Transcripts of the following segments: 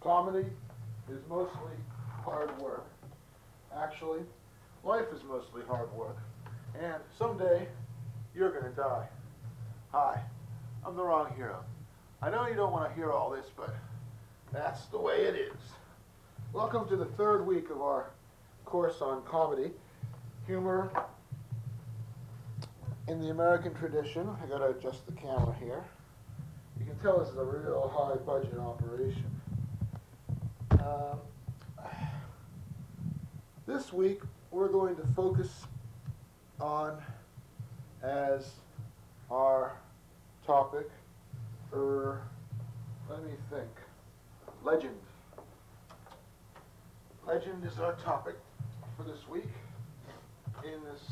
Comedy is mostly hard work. Actually, life is mostly hard work. And someday, you're going to die. Hi, I'm the wrong hero. I know you don't want to hear all this, but that's the way it is. Welcome to the third week of our course on comedy, humor in the American tradition. I got to adjust the camera here. You can tell this is a real high budget operation. This week we're going to focus on, as our topic, let me think, legend. Legend is our topic for this week in this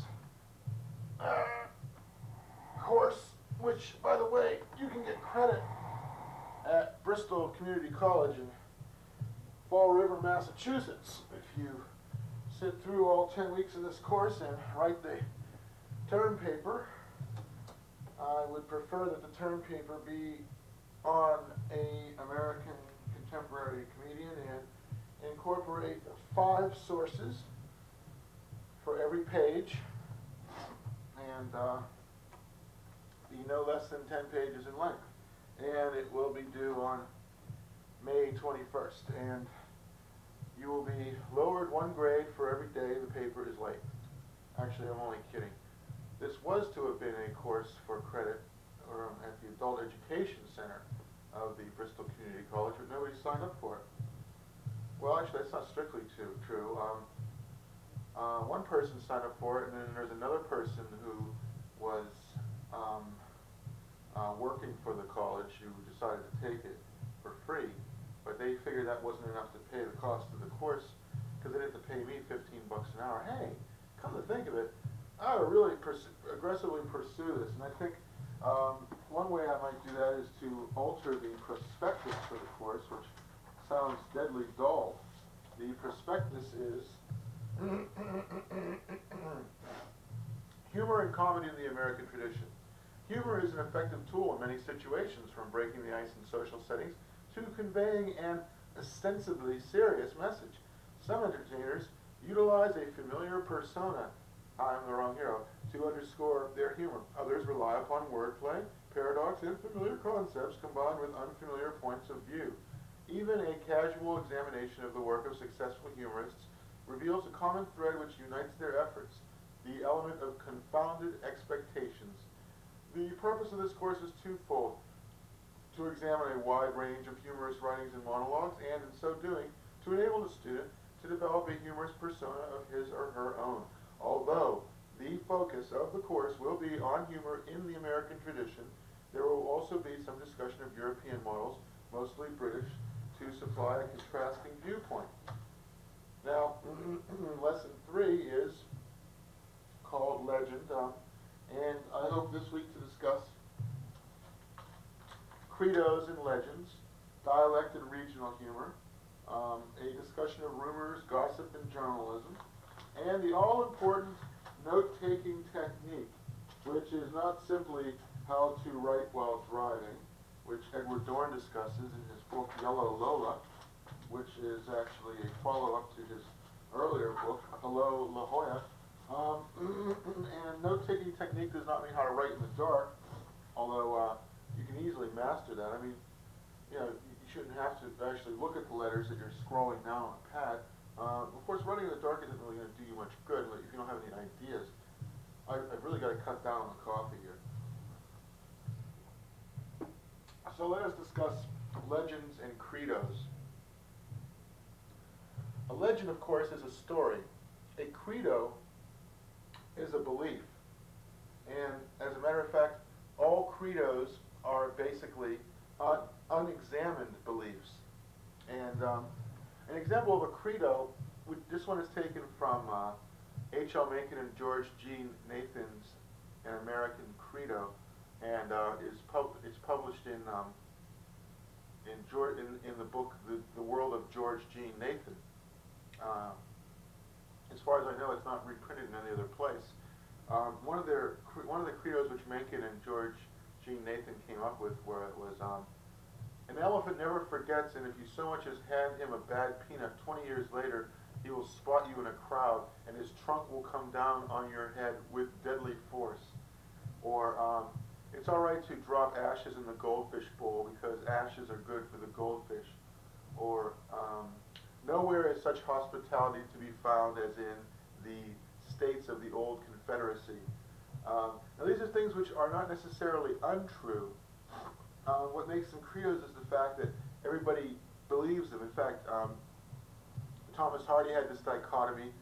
course, which, by the way, you can get credit at Bristol Community College in Fall River, Massachusetts. If you sit through all 10 weeks of this course and write the term paper, I would prefer that the term paper be on an American contemporary comedian and incorporate 5 sources for every page, and be no less than 10 pages in length. And it will be due on May 21st, and you will be lowered 1 grade for every day the paper is late. Actually, I'm only kidding. This was to have been a course for credit at the Adult Education Center of the Bristol Community College, but nobody signed up for it. Well, actually, that's not strictly true. One person signed up for it, and then there's another person who was working for the college who decided to take it for free, but they figured that wasn't enough to pay the cost of the course, because they didn't have to pay me $15 an hour. Hey, come to think of it, I would really aggressively pursue this, and I think one way I might do that is to alter the prospectus for the course, which sounds deadly dull. The prospectus is humor and comedy in the American tradition. Humor is an effective tool in many situations, from breaking the ice in social settings to conveying an ostensibly serious message. Some entertainers utilize a familiar persona, I'm the wrong hero, to underscore their humor. Others rely upon wordplay, paradox, and familiar concepts combined with unfamiliar points of view. Even a casual examination of the work of successful humorists reveals a common thread which unites their efforts, the element of confounded expectations. The purpose of this course is twofold: to examine a wide range of humorous writings and monologues, and in so doing, to enable the student to develop a humorous persona of his or her own. Although the focus of the course will be on humor in the American tradition, there will also be some discussion of European models, mostly British, to supply a contrasting viewpoint. Now, lesson 3 is called Legend, and I hope this week to discuss credos and legends, dialect and regional humor, a discussion of rumors, gossip, and journalism, and the all-important note-taking technique, which is not simply how to write while driving, which Edward Dorn discusses in his book Yellow Lola, which is actually a follow-up to his earlier book, Hello, La Jolla. And note-taking technique does not mean how to write in the dark, although you can easily master that. I mean, you know, you shouldn't have to actually look at the letters that you're scrolling down on a pad. Of course, writing in the dark isn't really going to do you much good if you don't have any ideas. I've really got to cut down on the coffee here. So let us discuss legends and credos. A legend, of course, is a story. A credo is a belief. And as a matter of fact, all credos are basically unexamined beliefs. And an example of a credo, this one is taken from H.L. Mencken and George G. Nathan's An American Credo, and it's published in the book The World of George G. Nathan. As far as I know, it's not reprinted in any other place. One of the credos which Mencken and George G. Nathan came up with was An elephant never forgets, and if you so much as hand him a bad peanut, 20 years later, he will spot you in a crowd, and his trunk will come down on your head with deadly force. Or, it's all right to drop ashes in the goldfish bowl because ashes are good for the goldfish. Or, nowhere is such hospitality to be found as in the states of the old Confederacy. Now these are things which are not necessarily untrue. What makes them credos is the fact that everybody believes them. In fact, Thomas Hardy had this dichotomy,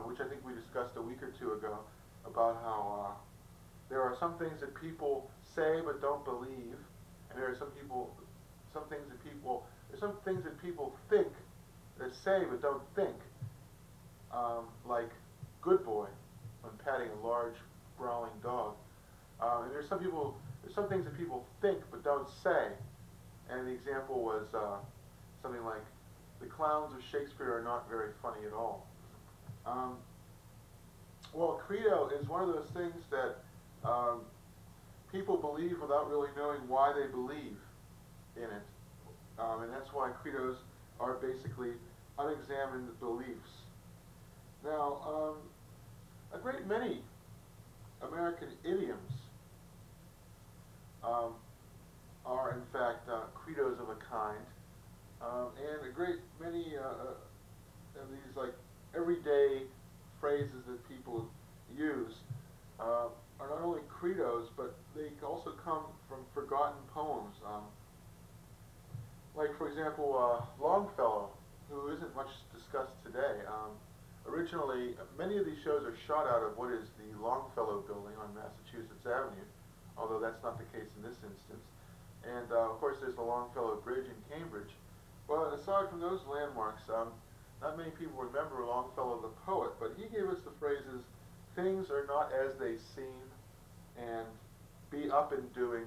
which I think we discussed a week or two ago, about how there are some things that people say but don't believe, and there are some things that people think that say but don't think, like good boy when patting a large growling dog. And there's some things that people think but don't say, and the example was something like, the clowns of Shakespeare are not very funny at all. Well, a credo is one of those things that people believe without really knowing why they believe in it. And that's why credos are basically unexamined beliefs. Now, a great many American idioms are in fact credos of a kind, and a great many of these like everyday phrases that people use are not only credos, but they also come from forgotten poems. Like for example, Longfellow, who isn't much discussed today. Originally, many of these shows are shot out of what is the Longfellow building on Massachusetts Avenue, although that's not the case in this instance. And of course there's the Longfellow Bridge in Cambridge. Well, aside from those landmarks, not many people remember Longfellow the poet, but he gave us the phrases, things are not as they seem, and be up and doing,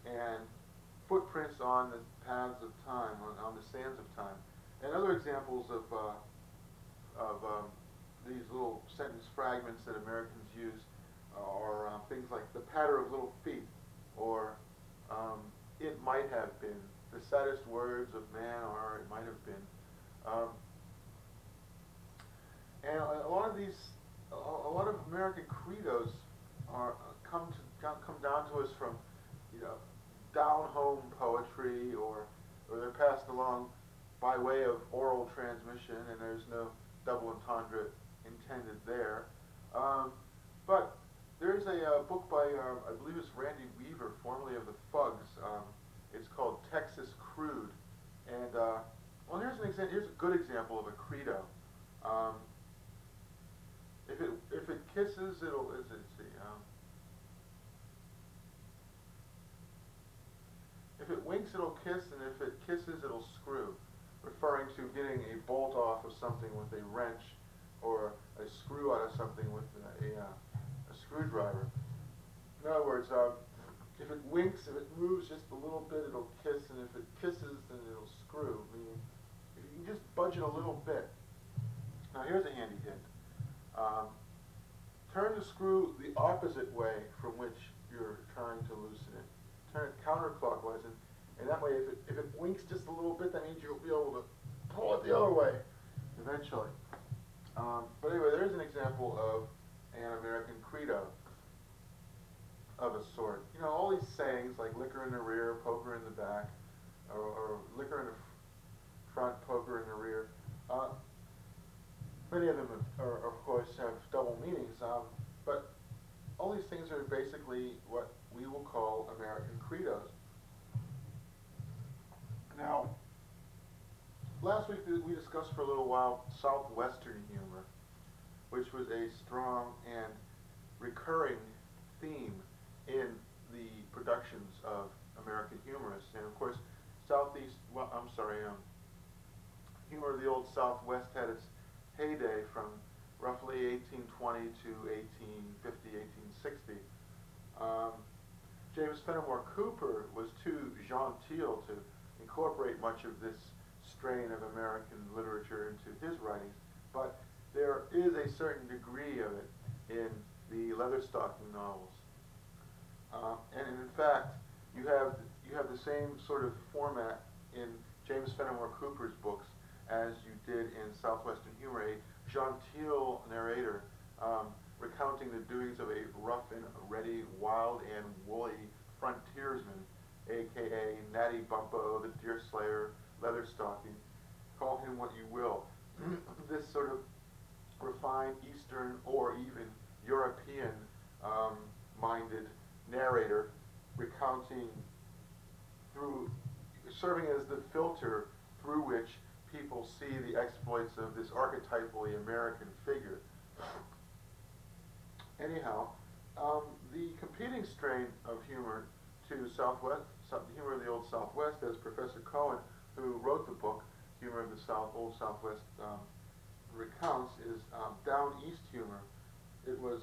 and footprints on the paths of time, on the sands of time. And other examples of these little sentence fragments that Americans use are things like the patter of little feet, or it might have been. The saddest words of man are, it might have been. And a lot of American credos are come down to us from, down-home poetry, or they're passed along by way of oral transmission, and there's no double entendre intended there. But there's a book by, I believe it's Randy Weaver, formerly of the Fugs. It's called Texas Crude. And, well, here's a good example of a credo. If it kisses, let's see, if it winks, it'll kiss, and if it kisses, it'll screw, referring to getting a bolt off of something with a wrench, or a screw out of something with a screwdriver. In other words, if it winks, if it moves just a little bit, it'll kiss, and if it kisses, then it'll screw. Meaning, if you can just budge it a little bit. Now here's a handy hint. Turn the screw the opposite way from which you're trying to loosen it. Turn it counterclockwise, and that way, if it winks just a little bit, that means you'll be able to pull it the other way eventually. But anyway, there's an example of an American credo of a sort. All these sayings like liquor in the rear, poker in the back, or liquor in the front, poker in the rear. Many of them, of course, have double meanings, but all these things are basically what we will call American credos. Now, last week we discussed for a little while Southwestern humor, which was a strong and recurring theme in the productions of American humorists. And of course, humor of the Old Southwest had its heyday from roughly 1820 to 1850, 1860. James Fenimore Cooper was too genteel to incorporate much of this strain of American literature into his writings, but there is a certain degree of it in the Leatherstocking novels. And in fact, you you have the same sort of format in James Fenimore Cooper's books as you did in Southwestern Humor, a genteel narrator recounting the doings of a rough and ready, wild and woolly frontiersman, a.k.a. Natty Bumppo, the Deer Slayer, Leatherstocking. Call him what you will. This sort of refined Eastern or even European minded narrator recounting through, serving as the filter through which people see the exploits of this archetypally American figure. Anyhow, the competing strain of humor to Southwest, humor of the Old Southwest, as Professor Cohen, who wrote the book, Humor of the Old Southwest, recounts, is down East humor. It was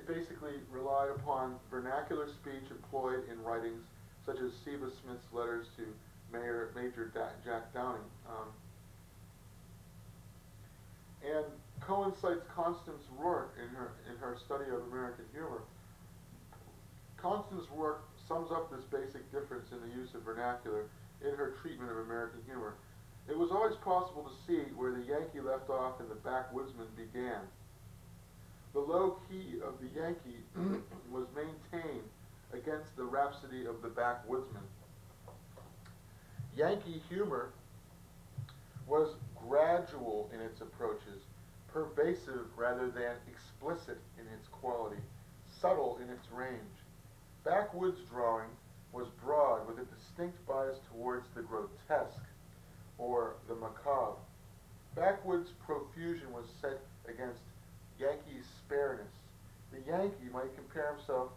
basically relied upon vernacular speech employed in writings such as Seba Smith's letters to Major Jack Downing. And Cohen cites Constance Rourke in her study of American humor. Constance Rourke sums up this basic difference in the use of vernacular in her treatment of American humor. It was always possible to see where the Yankee left off and the backwoodsman began. The low key of the Yankee was maintained against the rhapsody of the backwoodsman. Yankee humor was gradual in its approaches, pervasive rather than explicit in its quality, subtle in its range. Backwoods drawing was broad with a distinct bias towards the grotesque or the macabre. Backwoods profusion was set against Yankee spareness. The Yankee might compare himself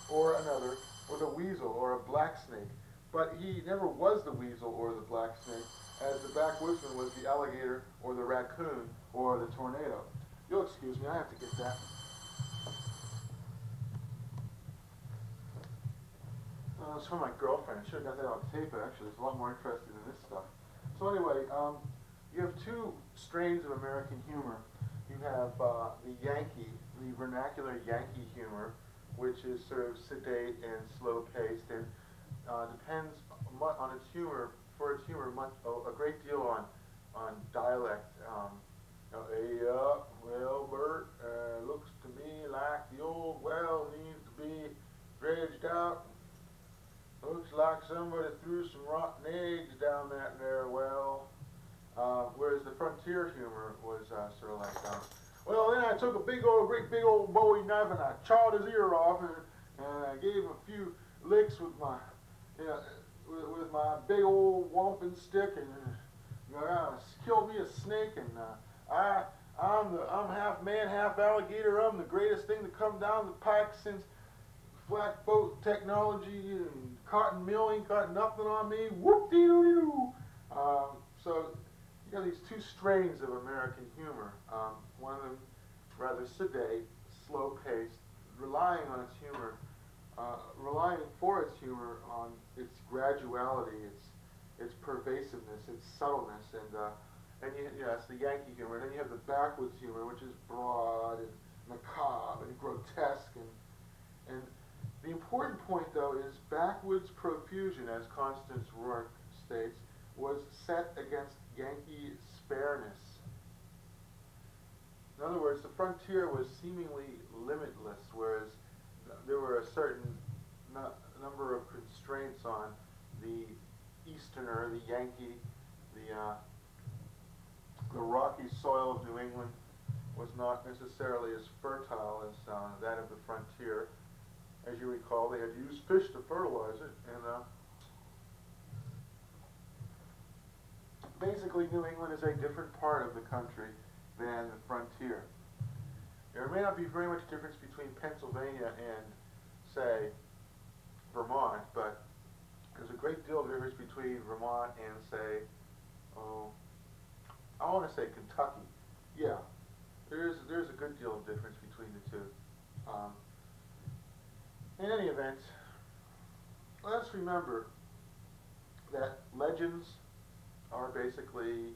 or another with a weasel or a black snake, but he never was the weasel or the black snake, as the backwoodsman was the alligator or the raccoon or the tornado. You'll excuse me, I have to get that. It's from my girlfriend. I should have got that on tape, actually. It's a lot more interesting than this stuff. So anyway, you have two strains of American humor. You have the Yankee, the vernacular Yankee humor, which is sort of sedate and slow-paced, and depends on its humor, a great deal on dialect. Hey, well, Bert, looks to me like the old well needs to be dredged out. Looks like somebody threw some rotten eggs down that there well. Whereas the frontier humor was sort of like, well, then I took a great big old Bowie knife and I chawed his ear off and I gave him a few licks with my, with my big old wampum stick and killed me a snake and I'm half man, half alligator. I'm the greatest thing to come down the pike since flatboat technology and cotton milling got nothing on me. Whoop-dee-doo-doo. So you have these two strains of American humor. One of them rather sedate, slow-paced, relying for its humor on its graduality, its pervasiveness, its subtleness, and it's the Yankee humor. And then you have the backwoods humor, which is broad and macabre and grotesque and the important point, though, is backwoods profusion, as Constance Rourke states, was set against Yankee spareness. In other words, the frontier was seemingly limitless, whereas there were a certain number of constraints on the Easterner, the Yankee. The rocky soil of New England was not necessarily as fertile as that of the frontier. As you recall, they had used fish to fertilize it, and basically New England is a different part of the country than the frontier. There may not be very much difference between Pennsylvania and, say, Vermont, but there's a great deal of difference between Vermont and, say, I want to say Kentucky. Yeah, there's a good deal of difference between the two. In any event, let's remember that legends are basically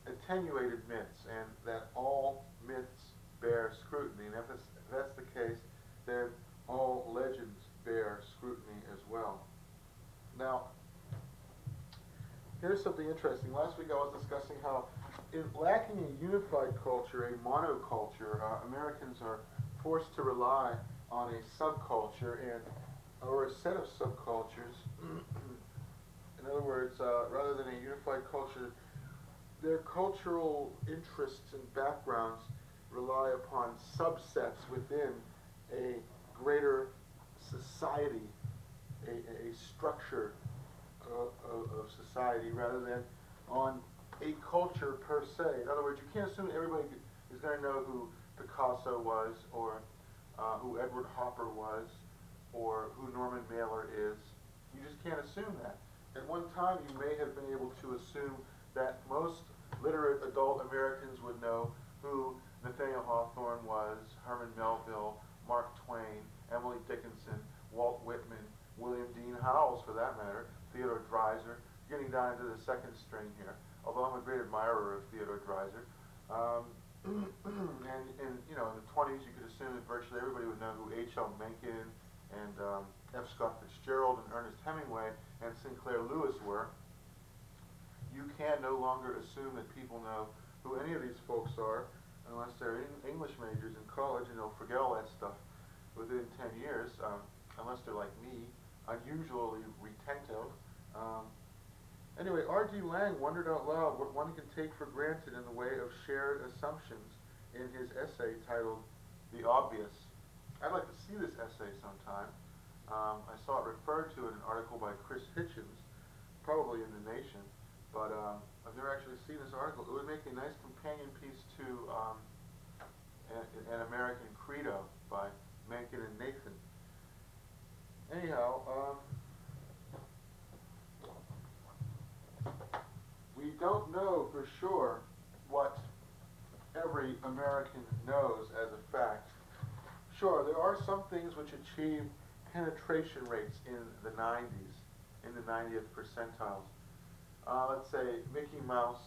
attenuated myths, and that all myths bear scrutiny. And if that's the case, then all legends bear scrutiny as well. Now, here's something interesting. Last week I was discussing how, in lacking a unified culture, a monoculture, Americans are forced to rely on a subculture or a set of subcultures. In other words, rather than a unified culture, their cultural interests and backgrounds rely upon subsets within a greater society, a structure of society, rather than on a culture per se. In other words, you can't assume everybody is going to know who Picasso was, or who Edward Hopper was, or who Norman Mailer is. You just can't assume that. At one time, you may have been able to assume that most literate adult Americans would know who Nathaniel Hawthorne was, Herman Melville, Mark Twain, Emily Dickinson, Walt Whitman, William Dean Howells, for that matter, Theodore Dreiser, getting down into the second string here, although I'm a great admirer of Theodore Dreiser. And you know, in the 20s, you could assume that virtually everybody would know who H.L. Mencken and F. Scott Fitzgerald and Ernest Hemingway and Sinclair Lewis were. You can no longer assume that people know who any of these folks are unless they're English majors in college, and they'll forget all that stuff within 10 years, unless they're like me, unusually retentive. Anyway, R.D. Laing wondered out loud what one can take for granted in the way of shared assumptions in his essay titled The Obvious. I'd like to see this essay sometime. I saw it referred to in an article by Chris Hitchens, probably in The Nation, but I've never actually seen this article. It would make a nice companion piece to An American Credo by Mencken and Nathan. Anyhow, we don't know for sure what every American knows as a fact. Sure, there are some things which achieve penetration rates in the 90s, in the 90th percentiles. Let's say Mickey Mouse,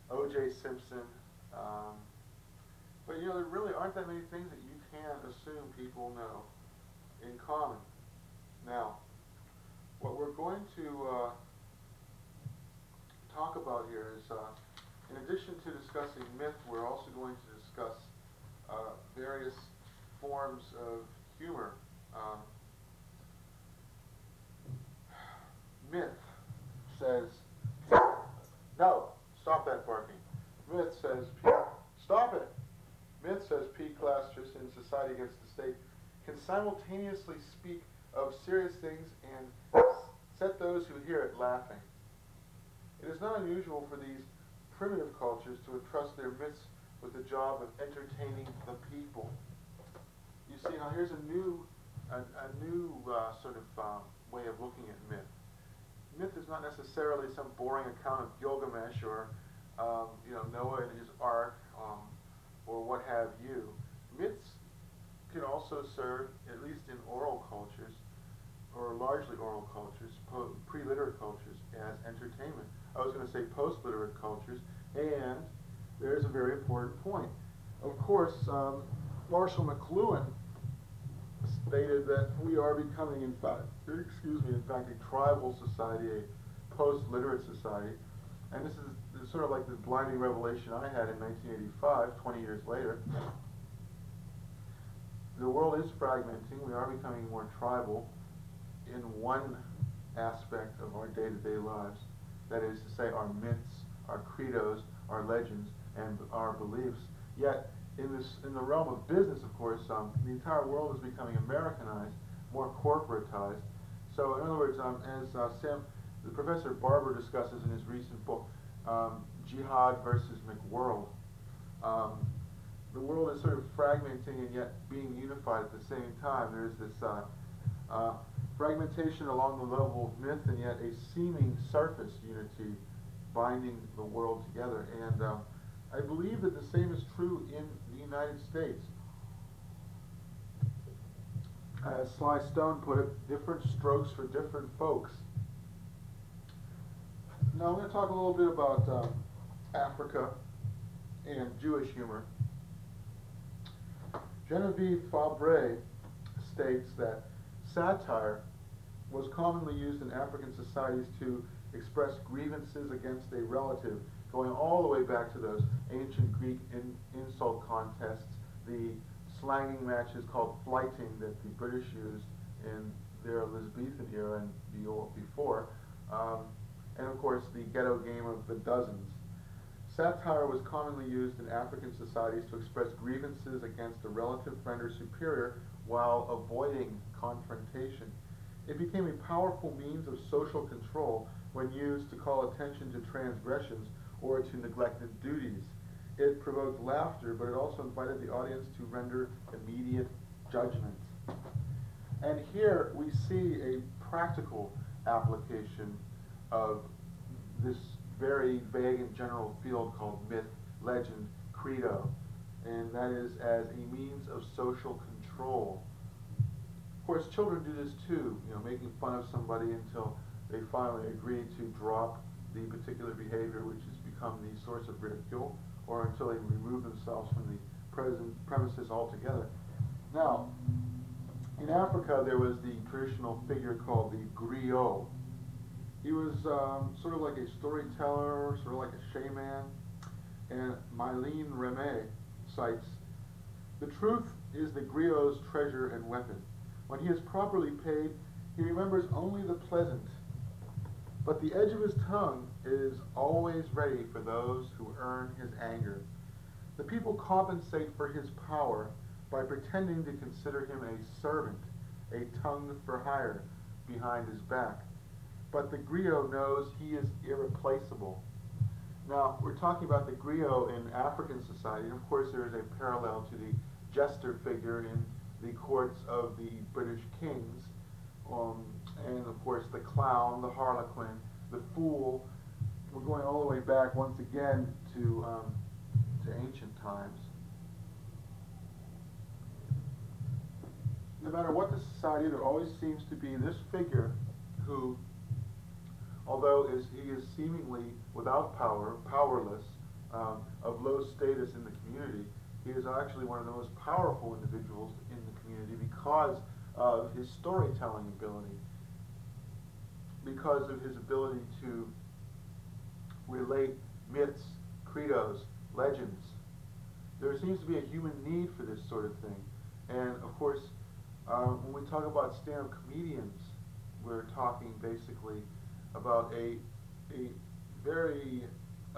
O.J. Simpson, but you know, there really aren't that many things that you can assume people know in common. Now, what we're going to talk about here is, in addition to discussing myth, we're also going to discuss various forms of humor. Myth says, no, stop that barking. Myth says, stop it. Myth says P-clasters in Society Against the State can simultaneously speak of serious things and set those who hear it laughing. It is not unusual for these primitive cultures to entrust their myths with the job of entertaining the people. You see, now here's a new sort of way of looking at myth. Myth is not necessarily some boring account of Gilgamesh or Noah and his ark, or what have you. Myths can also serve, at least in oral cultures, or largely oral cultures, pre-literate cultures, as entertainment. I was going to say post-literate cultures, and there's a very important point. Of course, Marshall McLuhan stated that we are becoming, in fact, a tribal society, a post-literate society, and this is sort of like this blinding revelation I had in 1985, 20 years later. The world is fragmenting. We are becoming more tribal in one aspect of our day-to-day lives. That is to say, our myths, our credos, our legends, and our beliefs. Yet, in the realm of business, of course, the entire world is becoming Americanized, more corporatized. So, in other words, as the Professor Barber discusses in his recent book, Jihad versus McWorld, the world is sort of fragmenting and yet being unified at the same time. There's this fragmentation along the level of myth and yet a seeming surface unity binding the world together. And I believe that the same is true in the United States. As Sly Stone put it, different strokes for different folks. Now I'm going to talk a little bit about Africa and Jewish humor. Genevieve Fabre states that satire was commonly used in African societies to express grievances against a relative, going all the way back to those ancient Greek insult contests, the slanging matches called flyting that the British used in their Elizabethan era and before, and of course the ghetto game of the dozens. Satire was commonly used in African societies to express grievances against a relative, friend, or superior while avoiding confrontation. It became a powerful means of social control when used to call attention to transgressions or to neglected duties. It provoked laughter, but it also invited the audience to render immediate judgment. And here we see a practical application of this very vague and general field called myth, legend, credo, and that is as a means of social control. Of course, children do this too, making fun of somebody until they finally agree to drop the particular behavior which has become the source of ridicule, or until they remove themselves from the premises altogether. Now, in Africa, there was the traditional figure called the griot. He was sort of like a storyteller, sort of like a shaman, and Mylene Remé cites, "The truth is the griot's treasure and weapon. When he is properly paid, he remembers only the pleasant, but the edge of his tongue is always ready for those who earn his anger. The people compensate for his power by pretending to consider him a servant, a tongue for hire, behind his back. But the griot knows he is irreplaceable." Now, we're talking about the griot in African society, and of course there is a parallel to the jester figure in the courts of the British kings, and of course the clown, the harlequin, the fool. We're going all the way back once again to ancient times. No matter what the society, there always seems to be this figure who, although he is seemingly without power, powerless, of low status in the community, he is actually one of the most powerful individuals in the community because of his storytelling ability, because of his ability to relate myths, credos, legends. There seems to be a human need for this sort of thing. And of course, when we talk about stand-up comedians, we're talking basically about a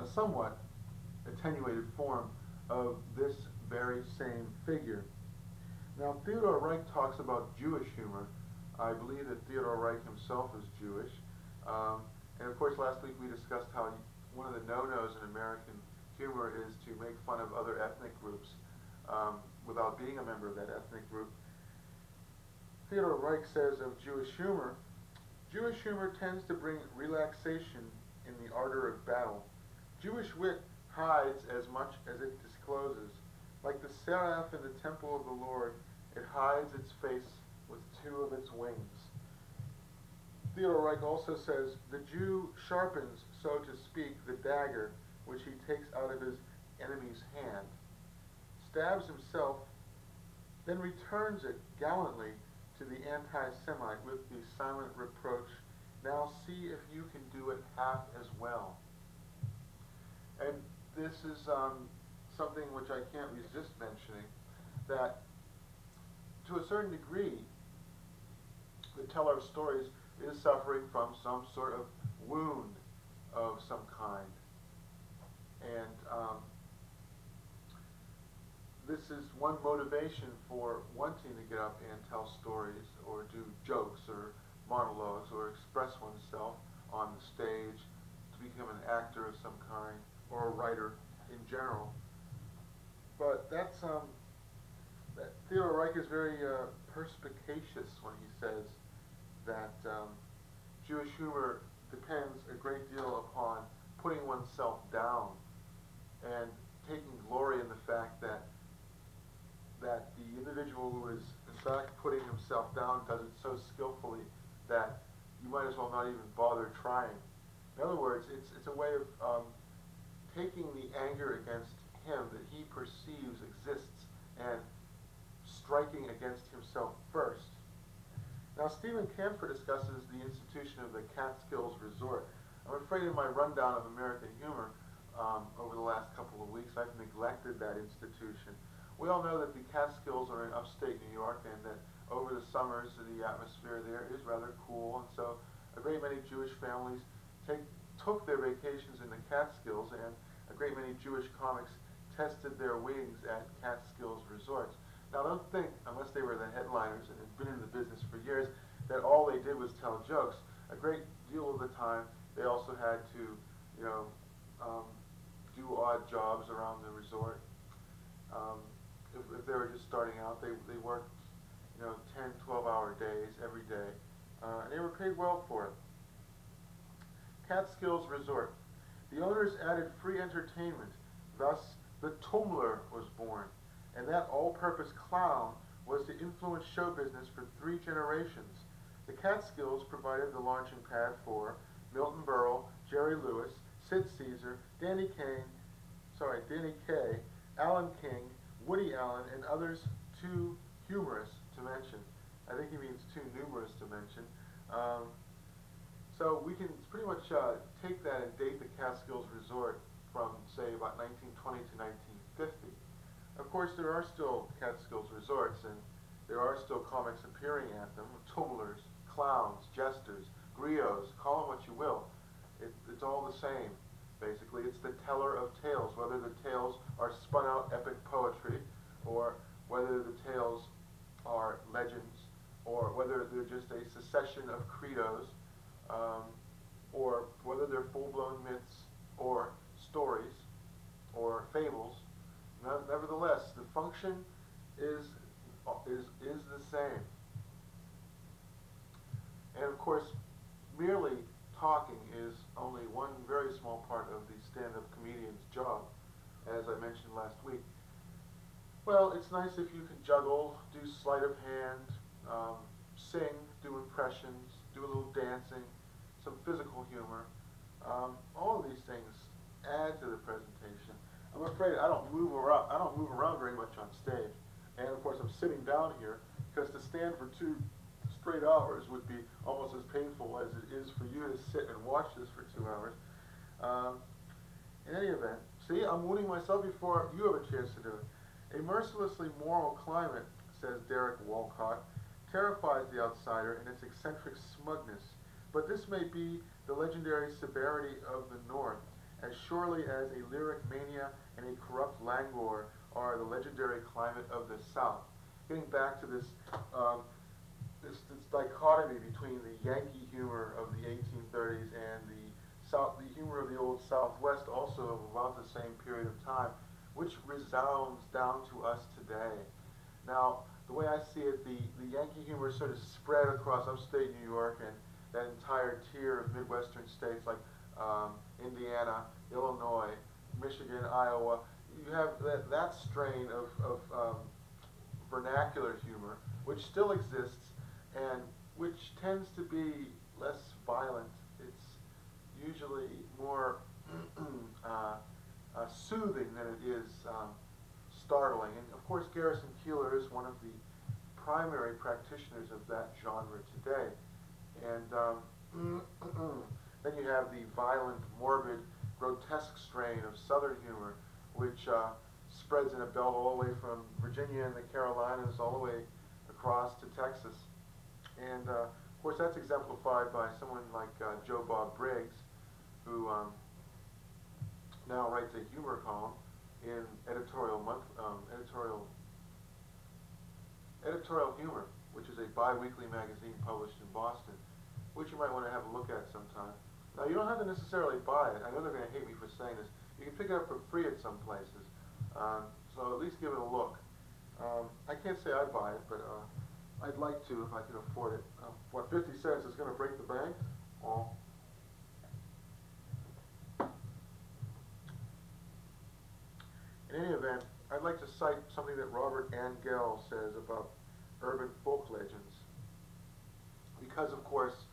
somewhat attenuated form of this very same figure. Now, Theodore Reich talks about Jewish humor. I believe that Theodore Reich himself is Jewish. And of course, last week we discussed how one of the no-nos in American humor is to make fun of other ethnic groups without being a member of that ethnic group. Theodore Reich says of Jewish humor tends to bring relaxation in the ardor of battle. Jewish wit hides as much as it discloses. Like the seraph in the temple of the Lord, it hides its face with two of its wings. Theodore Reich also says, the Jew sharpens, so to speak, the dagger which he takes out of his enemy's hand, stabs himself, then returns it gallantly to the anti-Semite with the silent reproach, now see if you can do it half as well. And this is something which I can't resist mentioning, that to a certain degree, the teller of stories is suffering from some sort of wound of some kind. And this is one motivation for wanting to get up and tell stories or do jokes or monologues or express oneself on the stage, to become an actor of some kind or a writer in general. But that Theodore Reich is very perspicacious when he says that Jewish humor depends a great deal upon putting oneself down and taking glory in the fact that the individual who is in fact putting himself down does it so skillfully that you might as well not even bother trying. In other words, it's a way of taking the anger against him that he perceives exists and striking against himself first. Now, Stephen Camphor discusses the institution of the Catskills Resort. I'm afraid in my rundown of American humor over the last couple of weeks, I've neglected that institution. We all know that the Catskills are in upstate New York, and that over the summers the atmosphere there is rather cool, and so a great many Jewish families took their vacations in the Catskills, and a great many Jewish comics tested their wings at Catskills resorts. Now, don't think, unless they were the headliners and had been in the business for years, that all they did was tell jokes. A great deal of the time, they also had to, do odd jobs around the resort. If they were just starting out, they worked, 10, 12-hour days every day, and they were paid well for it. Catskills Resort. The owners added free entertainment. Thus, the Tumblr was born, and that all-purpose clown was to influence show business for 3 generations. The Catskills provided the launching pad for Milton Berle, Jerry Lewis, Sid Caesar, Danny Kaye, Alan King, Woody Allen, and others too humorous to mention. I think he means too numerous to mention. So we can pretty much take that and date the Catskills Resort from, say, about 1920 to 1950. Of course, there are still Catskills Resorts, and there are still comics appearing at them, tumblers, clowns, jesters, griots, call them what you will. It's all the same, basically. It's the teller of tales, whether the tales are spun out epic poetry, or whether the tales are legends, or whether they're just a succession of credos, or whether they're full-blown myths, or stories, or fables. Nevertheless, the function is the same. And of course, merely talking is only one very small part of the stand-up comedian's job, as I mentioned last week. Well, it's nice if you can juggle, do sleight of hand, sing, do impressions, do a little dancing, some physical humor. All of these things add to the presentation. I'm afraid I don't move around very much on stage, and of course I'm sitting down here because to stand for 2 straight hours would be almost as painful as it is for you to sit and watch this for 2 hours. In any event, see, I'm wounding myself before you have a chance to do it. A mercilessly moral climate, says Derek Walcott, terrifies the outsider in its eccentric smugness, but this may be the legendary severity of the North, as surely as a lyric mania and a corrupt languor are the legendary climate of the South. Getting back to this this dichotomy between the Yankee humor of the 1830s and the humor of the old Southwest, also of about the same period of time, which resounds down to us today. Now, the way I see it, the Yankee humor sort of spread across upstate New York and that entire tier of Midwestern states like Indiana, Illinois, Michigan, Iowa. You have that strain of vernacular humor, which still exists and which tends to be less violent. It's usually more soothing than it is startling. And of course, Garrison Keillor is one of the primary practitioners of that genre today. And then you have the violent, morbid, grotesque strain of Southern humor, which spreads in a belt all the way from Virginia and the Carolinas all the way across to Texas. And of course, that's exemplified by someone like Joe Bob Briggs, who now writes a humor column in Editorial Humor, which is a bi-weekly magazine published in Boston, which you might want to have a look at sometime. Now, you don't have to necessarily buy it. I know they're going to hate me for saying this. You can pick it up for free at some places. So at least give it a look. I can't say I'd buy it, but I'd like to if I could afford it. What, 50 cents is going to break the bank? Oh. In any event, I'd like to cite something that Robert Angell says about urban folk legends. Because, of course,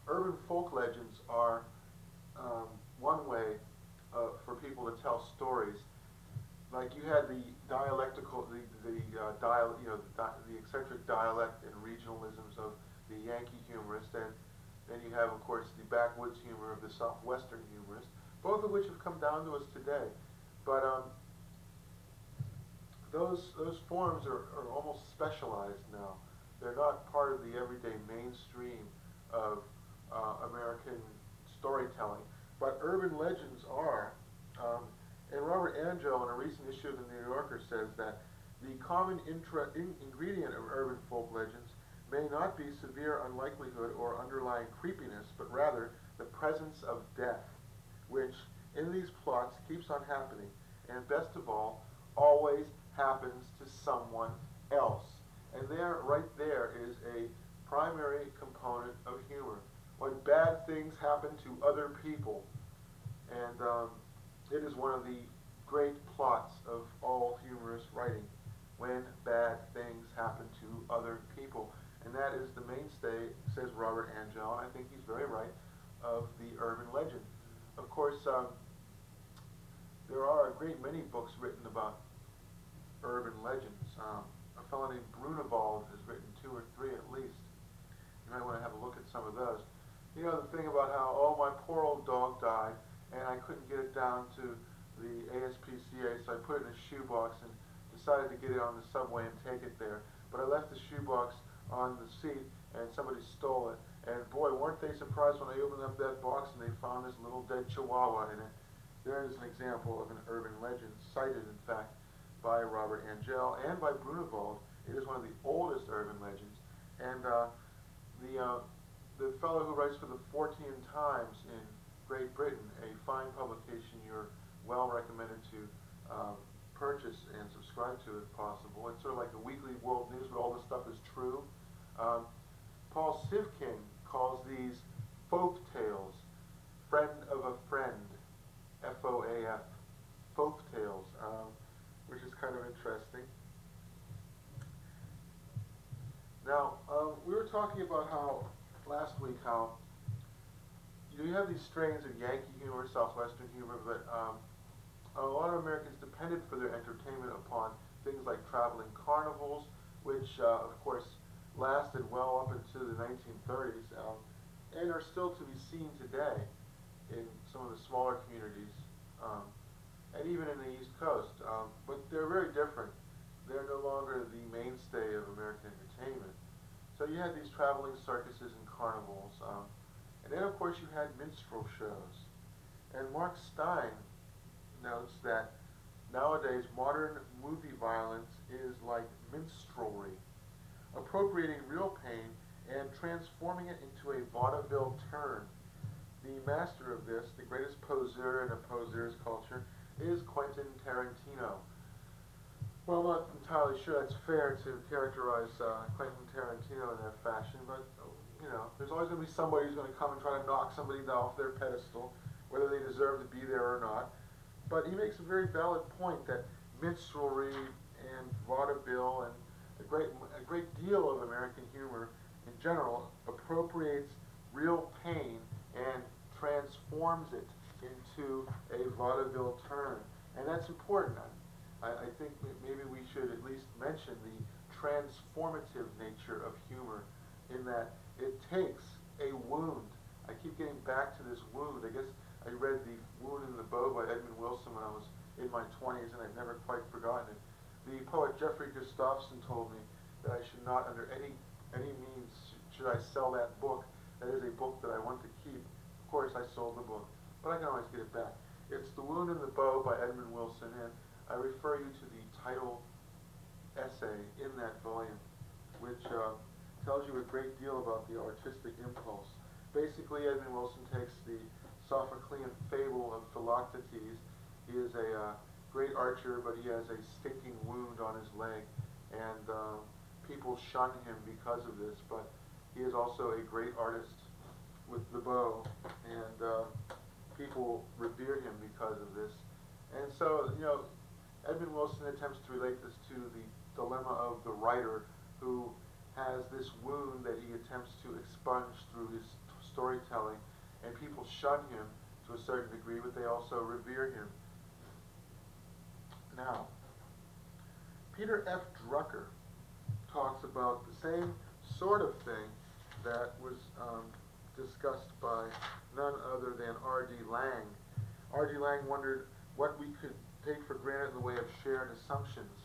urban folk legends are one way for people to tell stories. Like you had the dialectical, the backwoods humor of the southwestern humorist, both of which have come down to us today. But those forms are almost specialized now. They're not part of the everyday mainstream of American storytelling, but urban legends are. And Robert Angell, in a recent issue of the New Yorker, says that the common ingredient of urban folk legends may not be severe unlikelihood or underlying creepiness, but rather the presence of death, which in these plots keeps on happening, and best of all, always happens to someone else. And right there is a primary component of humor. When bad things happen to other people, and it is one of the great plots of all humorous writing, when bad things happen to other people. And that is the mainstay, says Robert Angell, and I think he's very right, of the urban legend. Of course, there are a great many books written about urban legends. A fellow named Brunewald has written 2 or 3 at least. You might want to have a look at some of those. You know, the thing about how, oh, my poor old dog died, and I couldn't get it down to the ASPCA, so I put it in a shoebox and decided to get it on the subway and take it there. But I left the shoebox on the seat, and somebody stole it. And boy, weren't they surprised when I opened up that box and they found this little dead chihuahua in it. There is an example of an urban legend, cited, in fact, by Robert Angell and by Brunewald. It is one of the oldest urban legends. And the fellow who writes for the 14 Times in Great Britain, a fine publication you're well recommended to purchase and subscribe to if possible. It's sort of like the weekly world news, but all this stuff is true. Paul Sivkin calls these folk tales, friend of a friend, F-O-A-F, folk tales, which is kind of interesting. Now, we were talking about how, last week, how you have these strains of Yankee humor, Southwestern humor, but a lot of Americans depended for their entertainment upon things like traveling carnivals, which, of course, lasted well up into the 1930s and are still to be seen today in some of the smaller communities and even in the East Coast. But they're very different. They're no longer the mainstay of American entertainment. So you had these traveling circuses and carnivals. And then, of course, you had minstrel shows. And Mark Stein notes that nowadays modern movie violence is like minstrelry, appropriating real pain and transforming it into a vaudeville turn. The master of this, the greatest poseur in a poseur's culture, is Quentin Tarantino. Well, I'm not entirely sure that's fair to characterize Quentin Tarantino in that fashion, but you know, there's always going to be somebody who's going to come and try to knock somebody down off their pedestal, whether they deserve to be there or not. But he makes a very valid point that minstrelry and vaudeville and a great deal of American humor in general appropriates real pain and transforms it into a vaudeville turn. And that's important. I think maybe we should at least mention the transformative nature of humor in that it takes a wound. I keep getting back to this wound. I guess I read The Wound in the Bow by Edmund Wilson when I was in my 20s, and I've never quite forgotten it. The poet Jeffrey Gustafson told me that I should not, under any means, should I sell that book. That is a book that I want to keep. Of course, I sold the book, but I can always get it back. It's The Wound in the Bow by Edmund Wilson, and I refer you to the title essay in that volume, which tells you a great deal about the artistic impulse. Basically, Edmund Wilson takes the Sophoclean fable of Philoctetes. He is a great archer, but he has a stinking wound on his leg, and people shun him because of this, but he is also a great artist with the bow, and people revere him because of this. And so, you know, Edmund Wilson attempts to relate this to the dilemma of the writer who has this wound that he attempts to expunge through his storytelling, and people shun him to a certain degree, but they also revere him. Now, Peter F. Drucker talks about the same sort of thing that was discussed by none other than R.D. Laing. R.D. Laing wondered what we could take for granted in the way of shared assumptions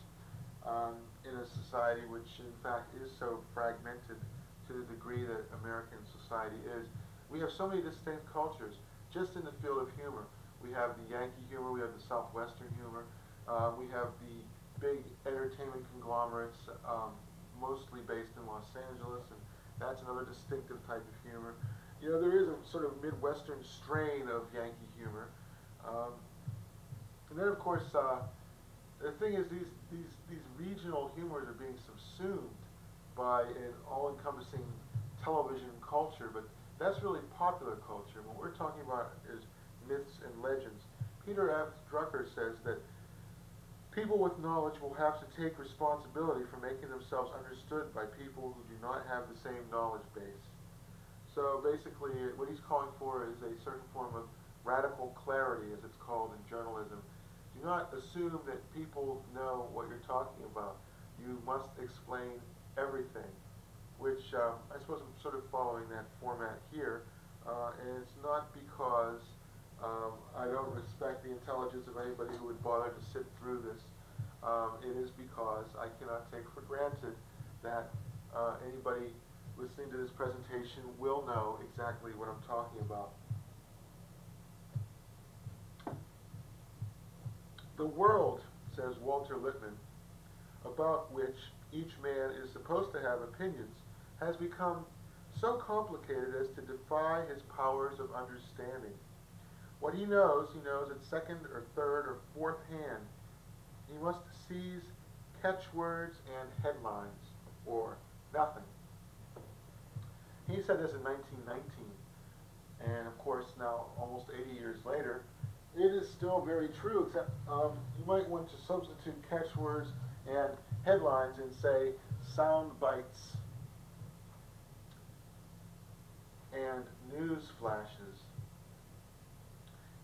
in a society which in fact is so fragmented to the degree that American society is. We have so many distinct cultures just in the field of humor. We have the Yankee humor, we have the Southwestern humor, we have the big entertainment conglomerates, mostly based in Los Angeles, and that's another distinctive type of humor. You know, there is a sort of Midwestern strain of Yankee humor. And then, of course, the thing is these regional humors are being subsumed by an all-encompassing television culture, but that's really popular culture. What we're talking about is myths and legends. Peter F. Drucker says that people with knowledge will have to take responsibility for making themselves understood by people who do not have the same knowledge base. So basically, what he's calling for is a certain form of radical clarity, as it's called in journalism. Do not assume that people know what you're talking about. You must explain everything, which I suppose I'm sort of following that format here. And it's not because I don't respect the intelligence of anybody who would bother to sit through this. It is because I cannot take for granted that anybody listening to this presentation will know exactly what I'm talking about. The world, says Walter Lippmann, about which each man is supposed to have opinions, has become so complicated as to defy his powers of understanding. What he knows at second or third or fourth hand. He must seize catchwords and headlines, or nothing. He said this in 1919, and of course now, almost 80 years later, it is still very true, except you might want to substitute catchwords and headlines and say sound bites and news flashes.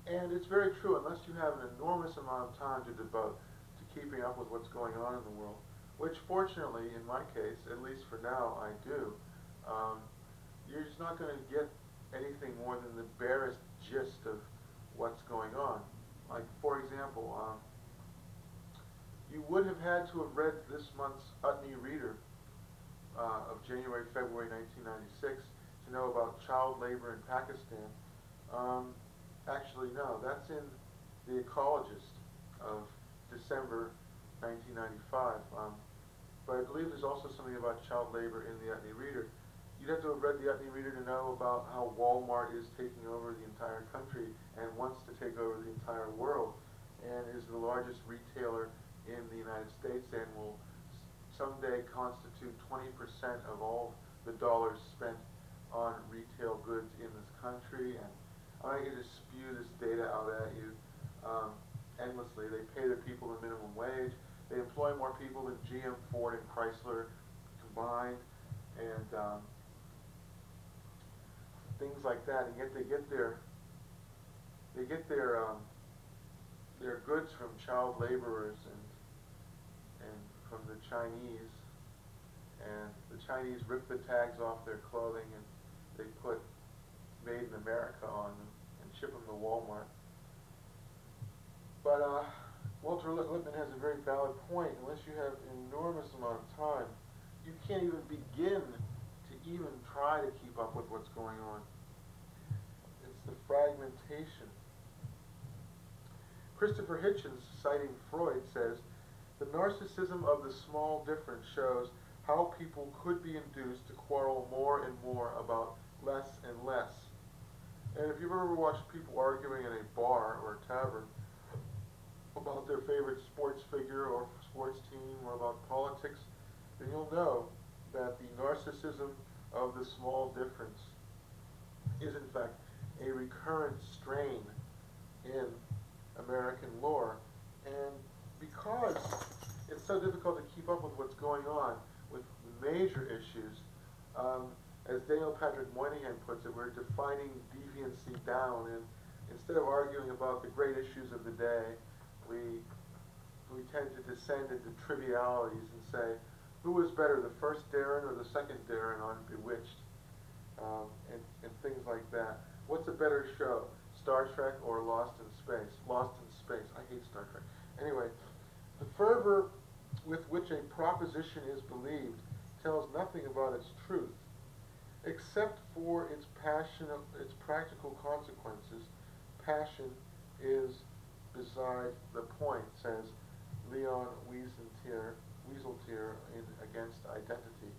And it's very true, unless you have an enormous amount of time to devote to keeping up with what's going on in the world, which fortunately, in my case, at least for now, I do, you're just not going to get anything more than the barest gist of what's going on. Like, for example, you would have had to have read this month's Utne Reader of January, February 1996 to know about child labor in Pakistan. Actually, no, that's in The Ecologist of December 1995. But I believe there's also something about child labor in the Utne Reader. You'd have to have read the Utne Reader to know about how Walmart is taking over the entire country and wants to take over the entire world, and is the largest retailer in the United States and will someday constitute 20% of all the dollars spent on retail goods in this country. And I can just spew this data out at you endlessly. They pay their people the minimum wage. They employ more people than GM, Ford, and Chrysler combined, and things like that. And yet they get their goods from child laborers and from the Chinese. And the Chinese rip the tags off their clothing and they put Made in America on them and ship them to Walmart. But Walter Lippmann has a very valid point. Unless you have an enormous amount of time, you can't even begin to even try to keep up with what's going on. It's the fragmentation. Christopher Hitchens, citing Freud, says, "The narcissism of the small difference shows how people could be induced to quarrel more and more about less and less." And if you've ever watched people arguing in a bar or a tavern about their favorite sports figure or sports team or about politics, then you'll know that the narcissism of the small difference is in fact a recurrent strain in American lore. And because it's so difficult to keep up with what's going on with major issues, as Daniel Patrick Moynihan puts it, we're defining deviancy down, and instead of arguing about the great issues of the day, we tend to descend into trivialities and say, who was better, the first Darren or the second Darren on Bewitched? and things like that. What's a better show, Star Trek or Lost in Space? Lost in Space. I hate Star Trek. Anyway, the fervor with which a proposition is believed tells nothing about its truth, except for its its practical consequences. Passion is beside the point, says Leon Wieseltier in Against Identity.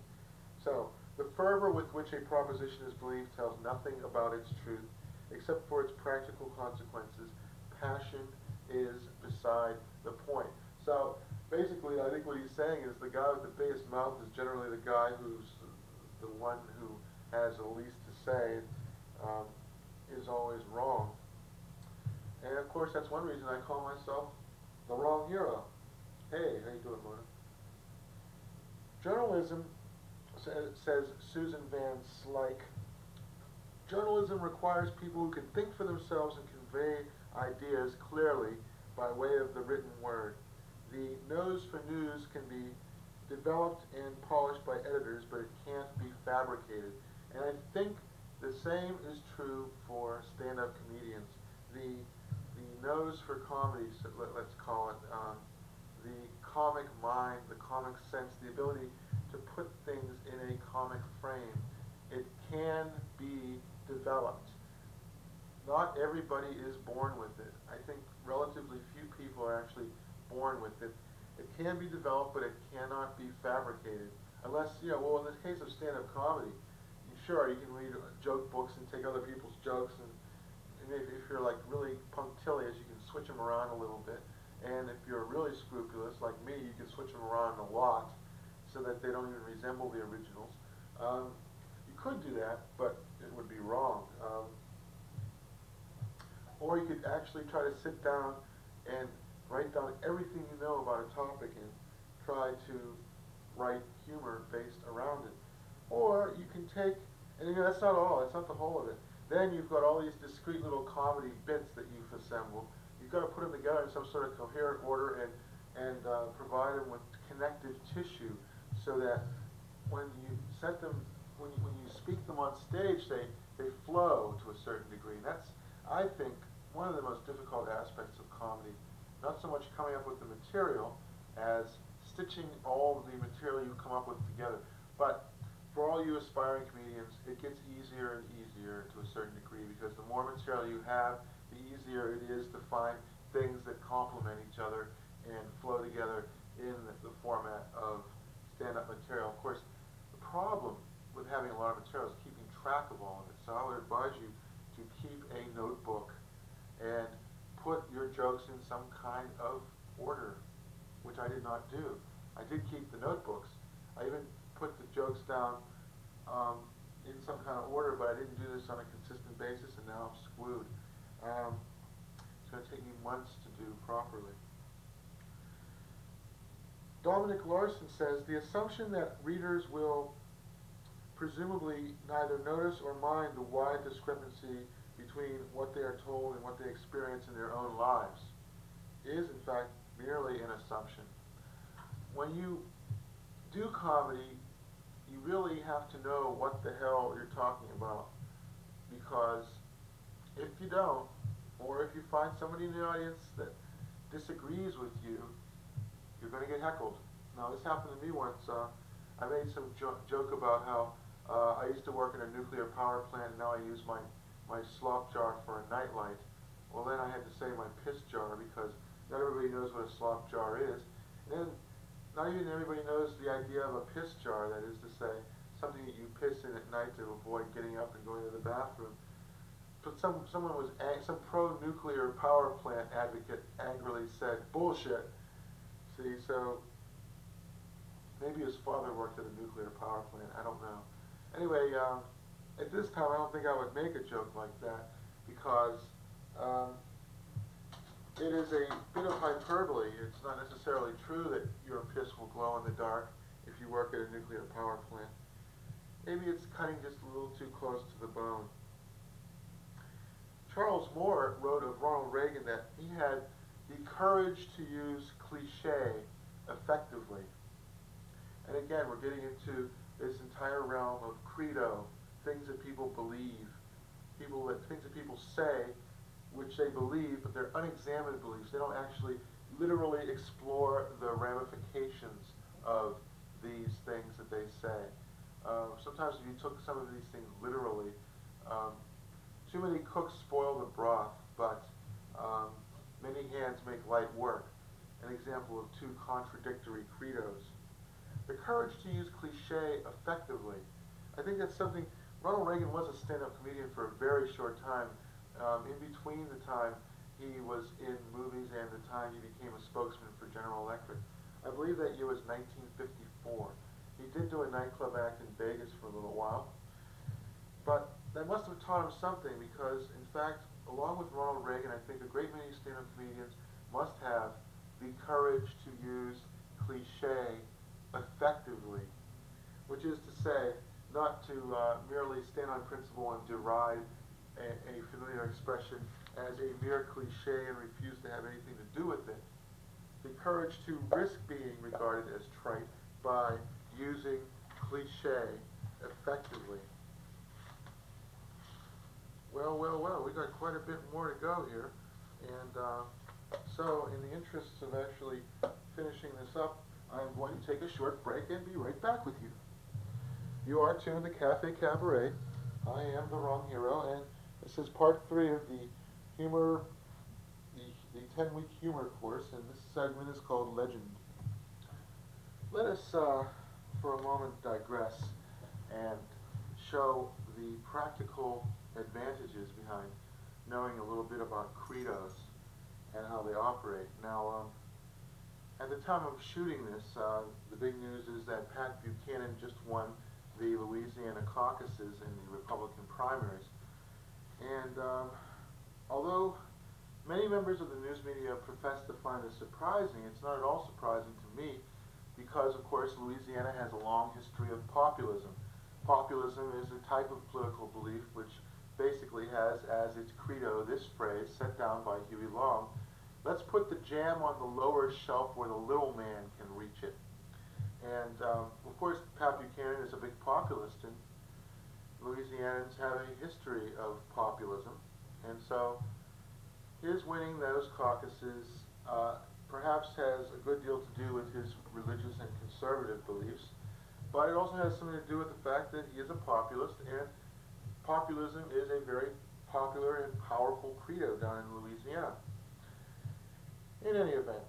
So, the fervor with which a proposition is believed tells nothing about its truth, except for its practical consequences. Passion is beside the point. So, basically, I think what he's saying is the guy with the biggest mouth is generally the guy who's the one who has the least to say, is always wrong. And of course, that's one reason I call myself the wrong hero. Hey, how you doing, Mona? Journalism, says Susan Van Slyke, journalism requires people who can think for themselves and convey ideas clearly by way of the written word. The nose for news can be developed and polished by editors, but it can't be fabricated. And I think the same is true for stand-up comedians. The nose for comedy, so let's call it, the comic mind, the comic sense, the ability to put things in a comic frame, it can be developed. Not everybody is born with it. I think relatively few people are actually born with it. It can be developed, but it cannot be fabricated. Unless, well, in the case of stand-up comedy, sure, you can read joke books and take other people's jokes, and if you're like really punctilious, you can switch them around a little bit. And if you're really scrupulous, like me, you can switch them around a lot so that they don't even resemble the originals. You could do that, but it would be wrong. Or you could actually try to sit down and write down everything you know about a topic and try to write humor based around it. Or you can take, and that's not all, that's not the whole of it. Then you've got all these discrete little comedy bits that you've assembled. You've got to put them together in some sort of coherent order and provide them with connective tissue so that when you set them, when you speak them on stage, they flow to a certain degree. And that's, I think, one of the most difficult aspects of comedy. Not so much coming up with the material as stitching all the material you come up with together. But for all you aspiring comedians, it gets easier and easier to a certain degree because the more material you have, the easier it is to find things that complement each other and flow together in the format of stand-up material. Of course, the problem with having a lot of material is keeping track of all of it. So I would advise you to keep a notebook and put your jokes in some kind of order, which I did not do. I did keep the notebooks. I even put the jokes down in some kind of order, but I didn't do this on a consistent basis, and now I'm screwed. It's going to take me months to do properly. Dominic Larson says, the assumption that readers will presumably neither notice or mind the wide discrepancy between what they are told and what they experience in their own lives is, in fact, merely an assumption. When you do comedy, you really have to know what the hell you're talking about, because if you don't, or if you find somebody in the audience that disagrees with you, you're going to get heckled. Now, this happened to me once. I made some joke about how I used to work in a nuclear power plant, and now I use my slop jar for a nightlight. Well, then I had to say my piss jar, because not everybody knows what a slop jar is. And then not even everybody knows the idea of a piss jar, that is to say, something that you piss in at night to avoid getting up and going to the bathroom. But some pro-nuclear power plant advocate angrily said, bullshit. See, so maybe his father worked at a nuclear power plant, I don't know. Anyway, at this time I don't think I would make a joke like that, because it is a bit of hyperbole. It's not necessarily true that your piss will glow in the dark if you work at a nuclear power plant. Maybe it's cutting just a little too close to the bone. Charles Moore wrote of Ronald Reagan that he had the courage to use cliché effectively. And again, we're getting into this entire realm of credo things that people believe, things that people say, which they believe, but they're unexamined beliefs. They don't actually literally explore the ramifications of these things that they say. Sometimes if you took some of these things literally, too many cooks spoil the broth, but many hands make light work. An example of two contradictory credos. The courage to use cliche effectively. I think that's something. Ronald Reagan was a stand-up comedian for a very short time. In between the time he was in movies and the time he became a spokesman for General Electric. I believe that year was 1954. He did do a nightclub act in Vegas for a little while. But that must have taught him something because, in fact, along with Ronald Reagan, I think a great many stand-up comedians must have the courage to use cliche effectively, which is to say, not to merely stand on principle and deride a familiar expression as a mere cliche and refuse to have anything to do with it. The courage to risk being regarded as trite by using cliche effectively. Well, we got quite a bit more to go here, and so in the interests of actually finishing this up, I'm going to take a short break and be right back with you. You are tuned to Cafe Cabaret. I am the Wrong Hero, and this is part 3 of the humor, the 10-week humor course, and this segment is called Legend. Let us, for a moment, digress and show the practical advantages behind knowing a little bit about credos and how they operate. Now, at the time of shooting this, the big news is that Pat Buchanan just won the Louisiana caucuses in the Republican primaries. And although many members of the news media profess to find this surprising, it's not at all surprising to me because, of course, Louisiana has a long history of populism. Populism is a type of political belief which basically has as its credo this phrase set down by Huey Long: let's put the jam on the lower shelf where the little man can reach it. And of course, Pat Buchanan is a big populist, and Louisianans have a history of populism. And so his winning those caucuses perhaps has a good deal to do with his religious and conservative beliefs, but it also has something to do with the fact that he is a populist, and populism is a very popular and powerful credo down in Louisiana. In any event,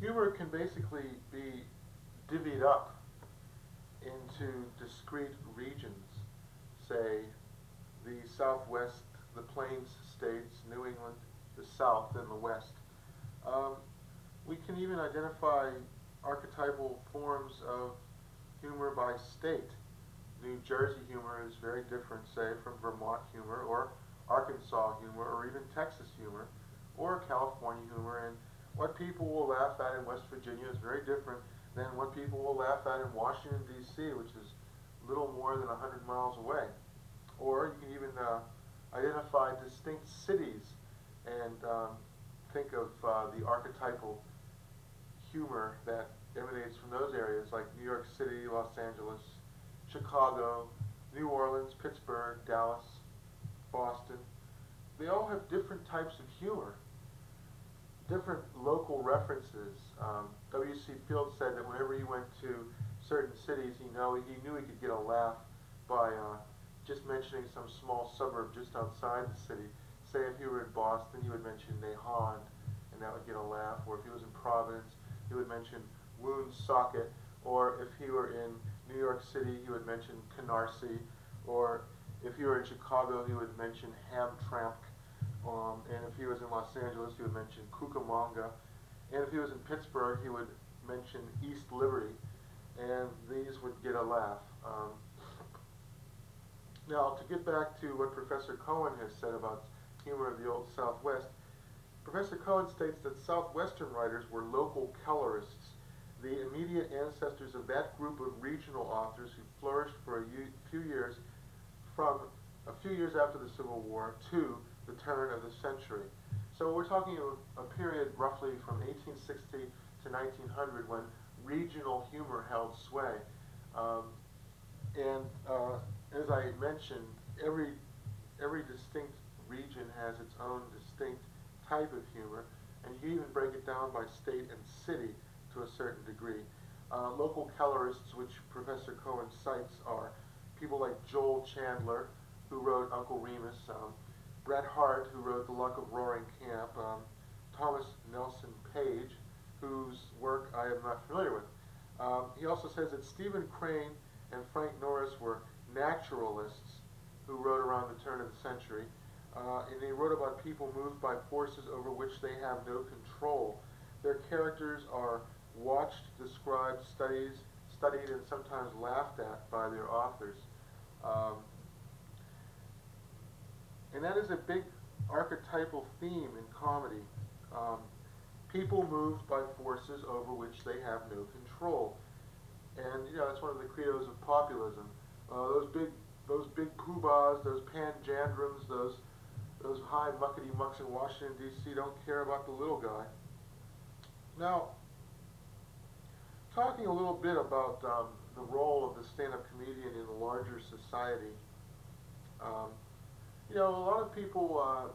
humor can basically be divvied up into discrete regions, say the Southwest, the Plains states, New England, the South, and the West. We can even identify archetypal forms of humor by state. New Jersey humor is very different, say, from Vermont humor, or Arkansas humor, or even Texas humor, or California humor. And what people will laugh at in West Virginia is very different than what people will laugh at in Washington, D.C., which is little more than 100 miles away. Or you can even identify distinct cities and think of the archetypal humor that emanates from those areas, like New York City, Los Angeles, Chicago, New Orleans, Pittsburgh, Dallas, Boston. They all have different types of humor, different local references. W.C. Fields said that whenever he went to certain cities, he knew he could get a laugh by just mentioning some small suburb just outside the city. Say if he were in Boston, he would mention Nahant, and that would get a laugh. Or if he was in Providence, he would mention Woonsocket. Or if he were in New York City, he would mention Canarsie. Or if he were in Chicago, he would mention Hamtramck. And if he was in Los Angeles, he would mention Cucamonga. And if he was in Pittsburgh, he would mention East Liberty. And these would get a laugh. Now, to get back to what Professor Cohen has said about humor of the Old Southwest, Professor Cohen states that Southwestern writers were local colorists, the immediate ancestors of that group of regional authors who flourished for a few years from a few years after the Civil War to the turn of the century. So we're talking of a period roughly from 1860 to 1900 when regional humor held sway. Um, and as I mentioned, every distinct region has its own distinct type of humor, and you can even break it down by state and city to a certain degree. Local colorists, which Professor Cohen cites, are people like Joel Chandler, who wrote Uncle Remus, Bret Harte, who wrote The Luck of Roaring Camp, Thomas Nelson Page, whose work I am not familiar with. He also says that Stephen Crane and Frank Norris were naturalists who wrote around the turn of the century. And they wrote about people moved by forces over which they have no control. Their characters are watched, described, studied, and sometimes laughed at by their authors. And that is a big archetypal theme in comedy. People moved by forces over which they have no control. And that's one of the credos of populism. Those big poobahs, those panjandrums, those high muckety mucks in Washington D.C. don't care about the little guy. Now, talking a little bit about the role of the stand-up comedian in the larger society. A lot of people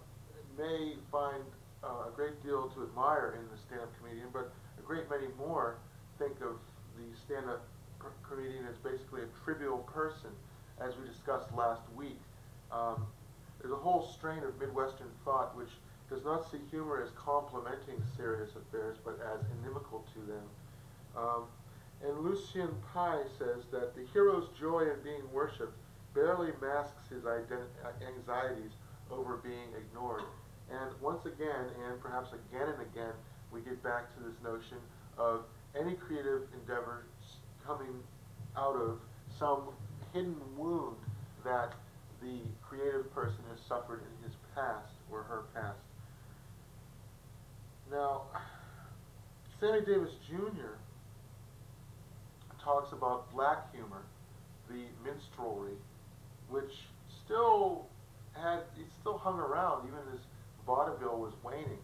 may find a great deal to admire in the stand-up comedian, but a great many more think of the stand-up comedian as basically a trivial person, as we discussed last week. There's a whole strain of Midwestern thought which does not see humor as complementing serious affairs, but as inimical to them. And Lucien Pai says that the hero's joy in being worshipped barely masks his anxieties over being ignored. And once again, and perhaps again and again, we get back to this notion of any creative endeavor coming out of some hidden wound that the creative person has suffered in his past or her past. Now, Sammy Davis Jr. talks about black humor, the minstrelry, which still hung around even as vaudeville was waning.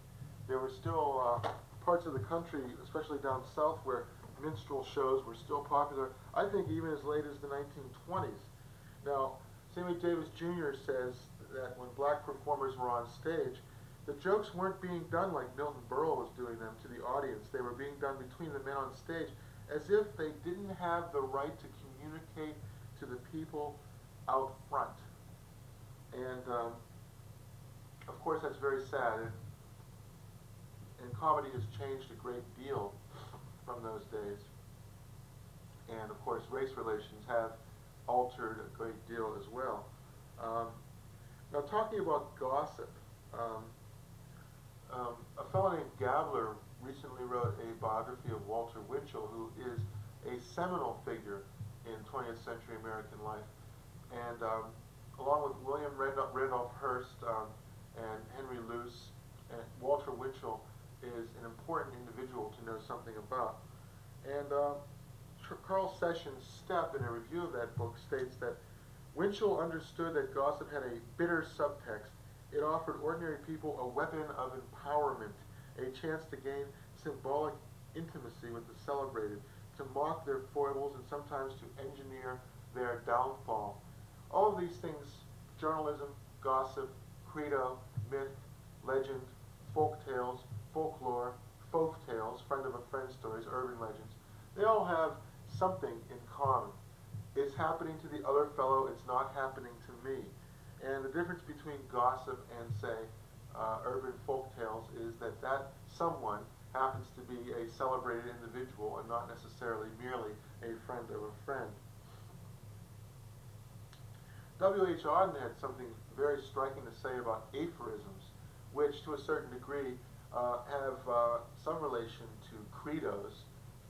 There were still parts of the country, especially down south, where minstrel shows were still popular, I think even as late as the 1920s. Now, Sammy Davis Jr. says that when black performers were on stage, the jokes weren't being done like Milton Berle was doing them to the audience. They were being done between the men on stage as if they didn't have the right to communicate to the people out front. And of course that's very sad. And comedy has changed a great deal from those days. And of course race relations have altered a great deal as well. Now talking about gossip, a fellow named Gabler recently wrote a biography of Walter Winchell, who is a seminal figure in 20th century American life. And along with William Randolph Hearst and Henry Luce, and Walter Winchell is an important individual to know something about. And Carl Sessions Stepp, in a review of that book, states that Winchell understood that gossip had a bitter subtext. It offered ordinary people a weapon of empowerment, a chance to gain symbolic intimacy with the celebrated, to mock their foibles and sometimes to engineer their downfall. All of these things, journalism, gossip, credo, myth, legend, folk tales, folklore, folk tales, friend of a friend stories, urban legends, they all have something in common. It's happening to the other fellow, it's not happening to me. And the difference between gossip and, say, urban folk tales is that that someone happens to be a celebrated individual and not necessarily merely a friend of a friend. W.H. Auden had something very striking to say about aphorisms, which to a certain degree have some relation to credos,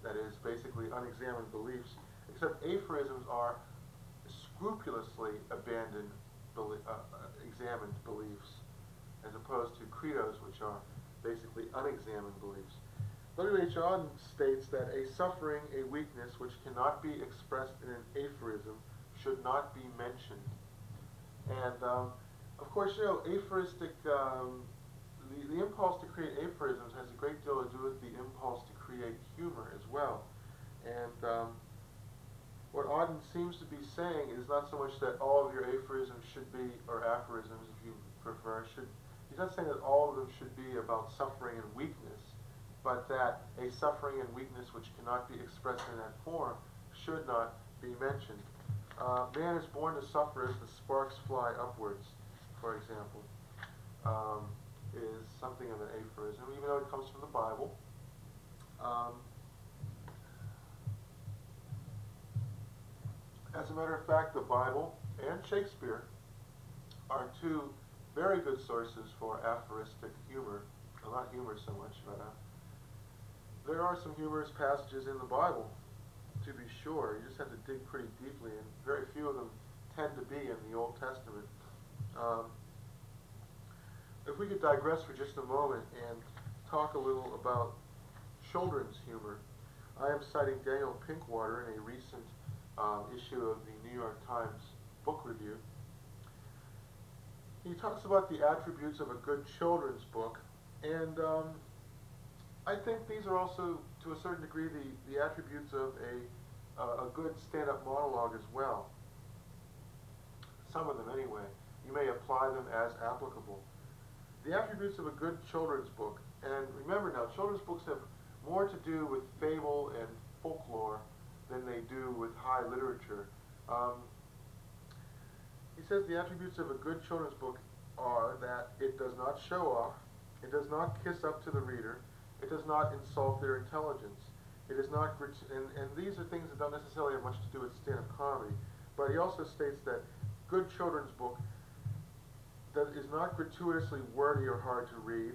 that is, basically unexamined beliefs, except aphorisms are scrupulously abandoned examined beliefs, as opposed to credos, which are basically unexamined beliefs. W.H. Auden states that a suffering, a weakness, which cannot be expressed in an aphorism should not be mentioned. And, of course, aphoristic, the impulse to create aphorisms has a great deal to do with the impulse to create humor as well. And what Auden seems to be saying is not so much that all of your aphorisms should be, or aphorisms if you prefer, he's not saying that all of them should be about suffering and weakness, but that a suffering and weakness which cannot be expressed in that form should not be mentioned. Man is born to suffer as the sparks fly upwards, for example, is something of an aphorism, even though it comes from the Bible. As a matter of fact, the Bible and Shakespeare are two very good sources for aphoristic humor. Well, not humor so much, but there are some humorous passages in the Bible, to be sure. You just have to dig pretty deeply, and very few of them tend to be in the Old Testament. If we could digress for just a moment and talk a little about children's humor, I am citing Daniel Pinkwater in a recent issue of the New York Times book review. He talks about the attributes of a good children's book, and I think these are also, to a certain degree, the attributes of a good stand-up monologue as well. Some of them, anyway. You may apply them as applicable. The attributes of a good children's book, and remember now, children's books have more to do with fable and folklore than they do with high literature. He says the attributes of a good children's book are that it does not show off, it does not kiss up to the reader, it does not insult their intelligence, it is not, and these are things that don't necessarily have much to do with stand-up comedy, but he also states that good children's book that is not gratuitously wordy or hard to read,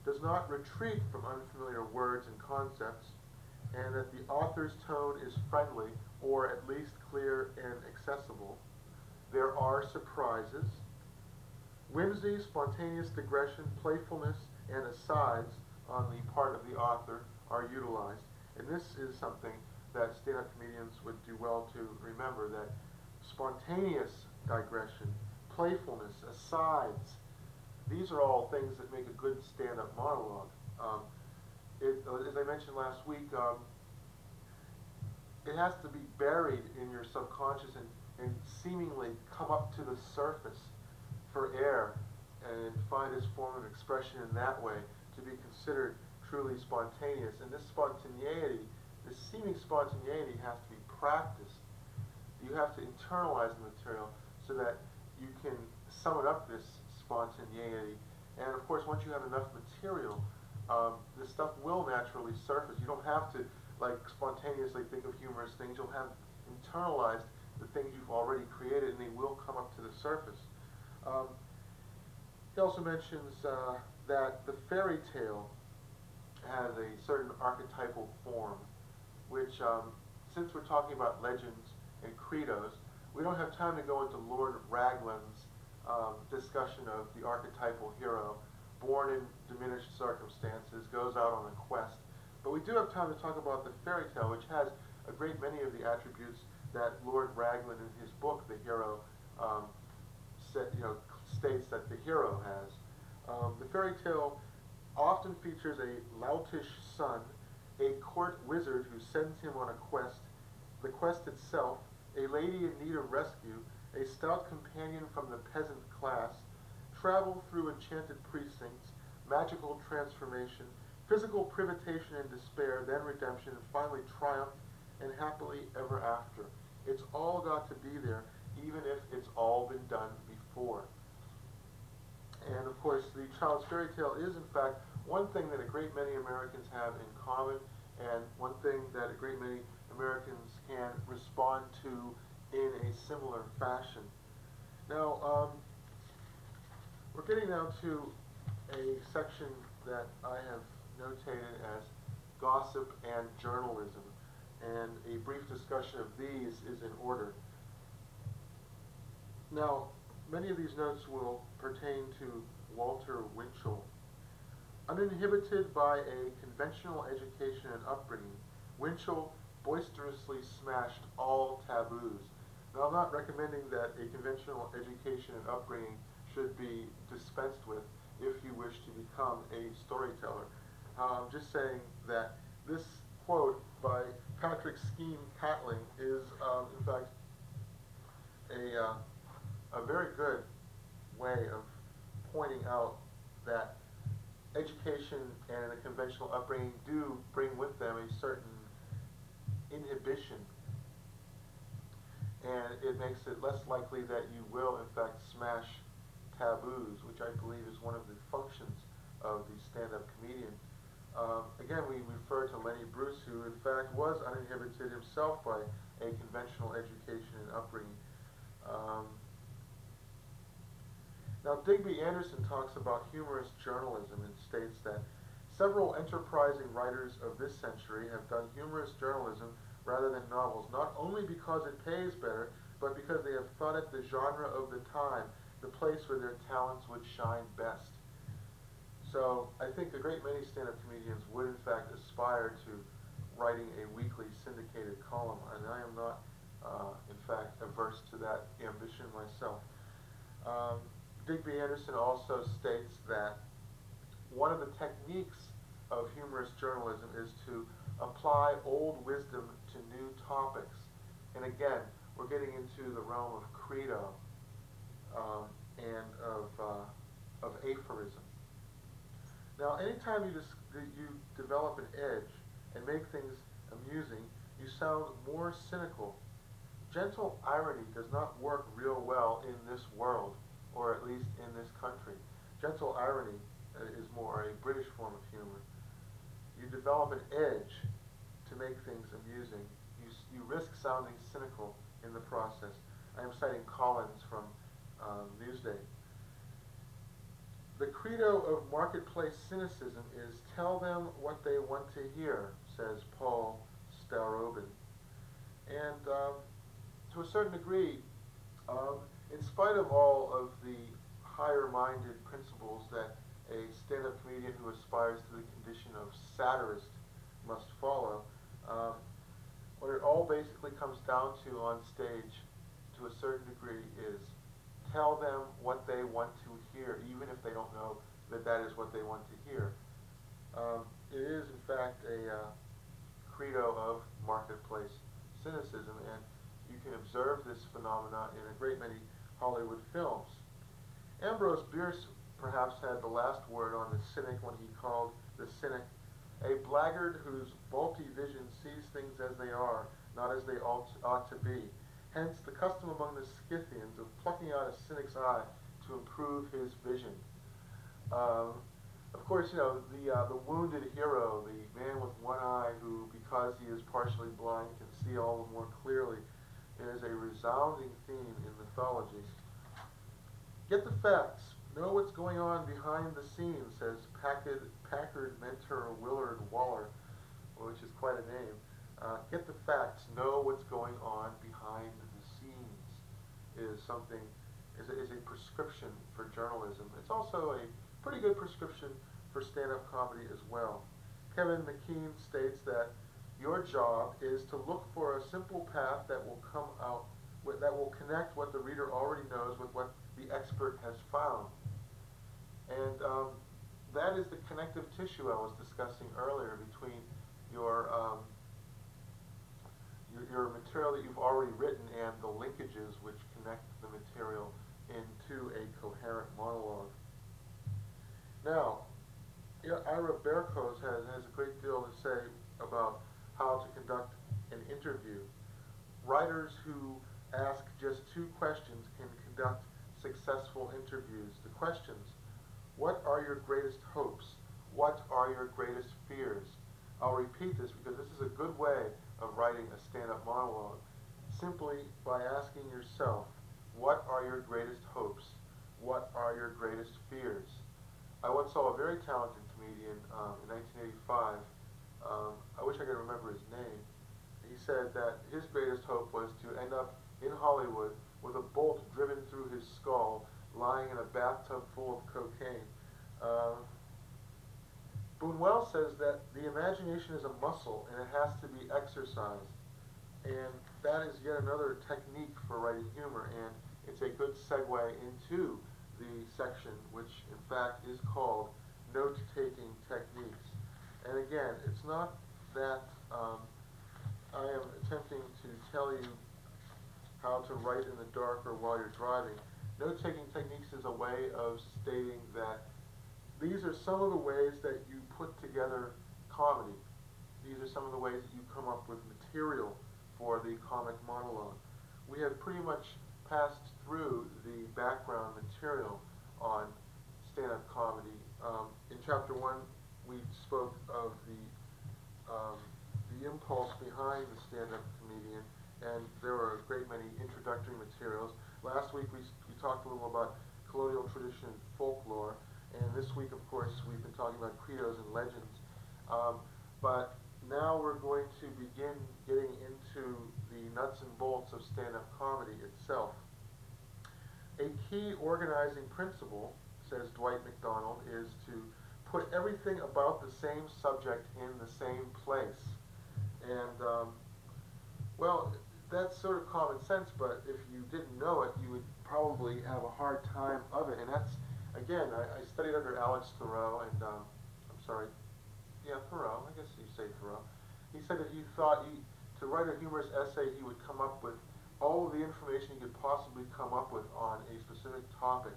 does not retreat from unfamiliar words and concepts, and that the author's tone is friendly, or at least clear and accessible. There are surprises. Whimsy, spontaneous digression, playfulness, and asides on the part of the author are utilized. And this is something that stand-up comedians would do well to remember, that spontaneous digression, playfulness, asides, these are all things that make a good stand-up monologue. As I mentioned last week, it has to be buried in your subconscious and seemingly come up to the surface for air and find its form of expression in that way to be considered truly spontaneous. And this spontaneity, this seeming spontaneity, has to be practiced. You have to internalize the material so that you can summon up this spontaneity. And of course, once you have enough material, this stuff will naturally surface. You don't have to spontaneously think of humorous things. You'll have internalized the things you've already created, and they will come up to the surface. He also mentions that the fairy tale has a certain archetypal form, which, since we're talking about legends and credos, we don't have time to go into Lord Raglan's discussion of the archetypal hero, born in diminished circumstances, goes out on a quest. But we do have time to talk about the fairy tale, which has a great many of the attributes that Lord Raglan in his book, The Hero, states that the hero has. The fairy tale often features a loutish son, a court wizard who sends him on a quest, the quest itself, a lady in need of rescue, a stout companion from the peasant class, travel through enchanted precincts, magical transformation, physical privitation and despair, then redemption, and finally triumph and happily ever after. It's all got to be there, even if it's all been done before. And of course, the child's fairy tale is, in fact, one thing that a great many Americans have in common, and one thing that a great many Americans can respond to in a similar fashion. Now, we're getting now to a section that I have notated as gossip and journalism, and a brief discussion of these is in order. Now, many of these notes will pertain to Walter Winchell. Uninhibited by a conventional education and upbringing, Winchell boisterously smashed all taboos. Now, I'm not recommending that a conventional education and upbringing should be dispensed with if you wish to become a storyteller. I'm just saying that this quote by Patrick Skeen Catling is, in fact, a very good way of pointing out that education and a conventional upbringing do bring with them a certain inhibition, and it makes it less likely that you will, in fact, smash taboos, which I believe is one of the functions of the stand-up comedian. Again, we refer to Lenny Bruce, who in fact was uninhibited himself by a conventional education and upbringing. Now, Digby Anderson talks about humorous journalism and states that several enterprising writers of this century have done humorous journalism rather than novels, not only because it pays better, but because they have thought it the genre of the time, the place where their talents would shine best. So I think a great many stand-up comedians would in fact aspire to writing a weekly syndicated column, and I am not, in fact, averse to that ambition myself. Digby Anderson also states that one of the techniques of humorous journalism is to apply old wisdom to new topics. And again, we're getting into the realm of credo and of aphorism. Now, anytime you develop an edge and make things amusing, you sound more cynical. Gentle irony does not work real well in this world, or at least in this country. Gentle irony is more a British form of humor. You develop an edge to make things amusing. You risk sounding cynical in the process. I am citing Collins from Newsday. The credo of marketplace cynicism is tell them what they want to hear, says Paul Staurobin. And to a certain degree, in spite of all of the higher-minded principles that a stand-up comedian who aspires to the condition of satirist must follow, what it all basically comes down to on stage, to a certain degree, is tell them what they want to hear, even if they don't know that that is what they want to hear. It is, in fact, a credo of marketplace cynicism, and you can observe this phenomena in a great many Hollywood films. Ambrose Bierce perhaps had the last word on the cynic when he called the cynic a blackguard whose faulty vision sees things as they are, not as they ought to be. Hence the custom among the Scythians of plucking out a cynic's eye to improve his vision. Of course, you know, the wounded hero, the man with one eye who, because he is partially blind, can see all the more clearly, is a resounding theme in mythology. Get the facts. Know what's going on behind the scenes, says Packard mentor Willard Waller, which is quite a name. Get the facts. Know what's going on behind the scenes is a prescription for journalism. It's also a pretty good prescription for stand-up comedy as well. Kevin McKean states that your job is to look for a simple path that will come out, that will connect what the reader already knows with what the expert has found. And that is the connective tissue I was discussing earlier between your material that you've already written and the linkages which connect the material into a coherent monologue. Now, Ira Berkos has a great deal to say about how to conduct an interview. Writers who ask just two questions can conduct successful interviews. The questions: what are your greatest hopes? What are your greatest fears? I'll repeat this because this is a good way of writing a stand-up monologue. Simply by asking yourself, what are your greatest hopes? What are your greatest fears? I once saw a very talented comedian in 1985. I wish I could remember his name. He said that his greatest hope was to end up in Hollywood with a bolt driven through his skull, lying in a bathtub full of cocaine. Buñuel says that the imagination is a muscle and it has to be exercised. And that is yet another technique for writing humor, and it's a good segue into the section which in fact is called note-taking techniques. And again, it's not that I am attempting to tell you how to write in the dark or while you're driving. Note-taking techniques is a way of stating that these are some of the ways that you put together comedy. These are some of the ways that you come up with material for the comic monologue. We have pretty much passed through the background material on stand-up comedy. In chapter 1, we spoke of the impulse behind the stand-up comedian, and there were a great many introductory materials. Last week we talked a little about colonial tradition and folklore, and this week, of course, we've been talking about credos and legends. But now we're going to begin getting into the nuts and bolts of stand-up comedy itself. A key organizing principle, says Dwight MacDonald, is to put everything about the same subject in the same place. And, well, that's sort of common sense, but if you didn't know it, you would probably have a hard time of it. And that's, again, I studied under Alex Thoreau, and, Thoreau, I guess you say Thoreau. He said that he thought to write a humorous essay, he would come up with all of the information he could possibly come up with on a specific topic,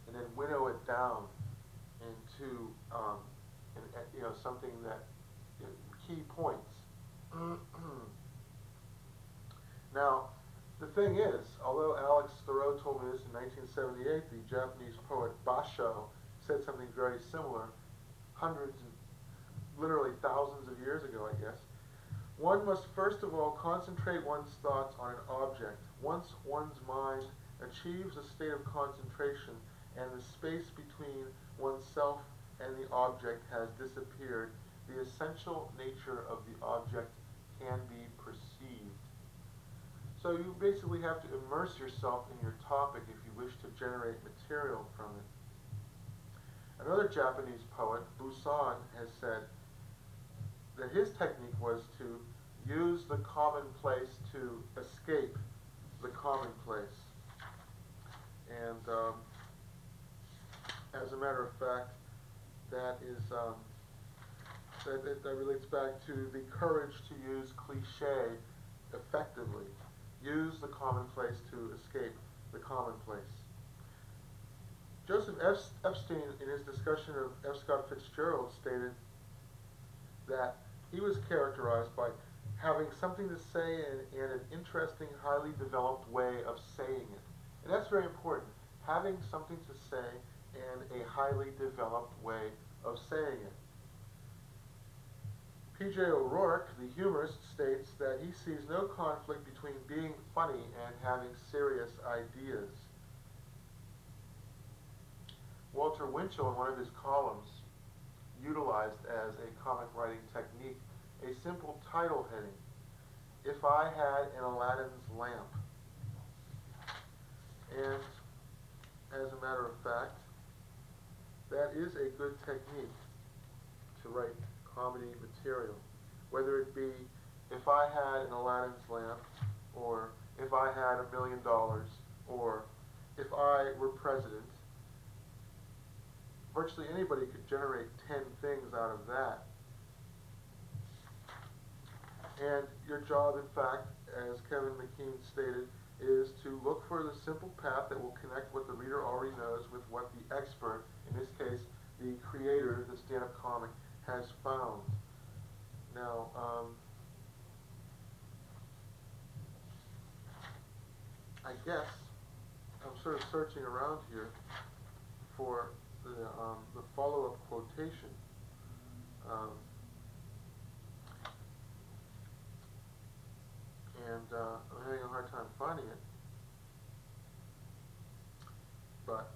and then winnow it down into something that key points. Now, the thing is, although Alex Thoreau told me this in 1978, the Japanese poet Basho said something very similar, hundreds and literally thousands of years ago, I guess. One must first of all concentrate one's thoughts on an object. Once one's mind achieves a state of concentration and the space between oneself and the object has disappeared, the essential nature of the object can be perceived. So you basically have to immerse yourself in your topic if you wish to generate material from it. Another Japanese poet, Busan, has said that his technique was to use the commonplace to escape the commonplace. And as a matter of fact, that relates back to the courage to use cliché effectively. Use the commonplace to escape the commonplace. Joseph Epstein, in his discussion of F. Scott Fitzgerald, stated that he was characterized by having something to say and an interesting, highly developed way of saying it. And that's very important, having something to say and a highly developed way of saying it. P.J. O'Rourke, the humorist, states that he sees no conflict between being funny and having serious ideas. Walter Winchell, in one of his columns, utilized as a comic writing technique a simple title heading, "If I Had an Aladdin's Lamp." And as a matter of fact, that is a good technique to write comedy material, whether it be "If I Had an Aladdin's Lamp," or "If I Had $1 million," or "If I Were President." Virtually anybody could generate 10 things out of that. And your job, in fact, as Kevin McKean stated, is to look for the simple path that will connect what the reader already knows with what the expert, in this case, the creator, the stand-up comic, has found. Now, I guess I'm sort of searching around here for the follow-up quotation. I'm having a hard time finding it. But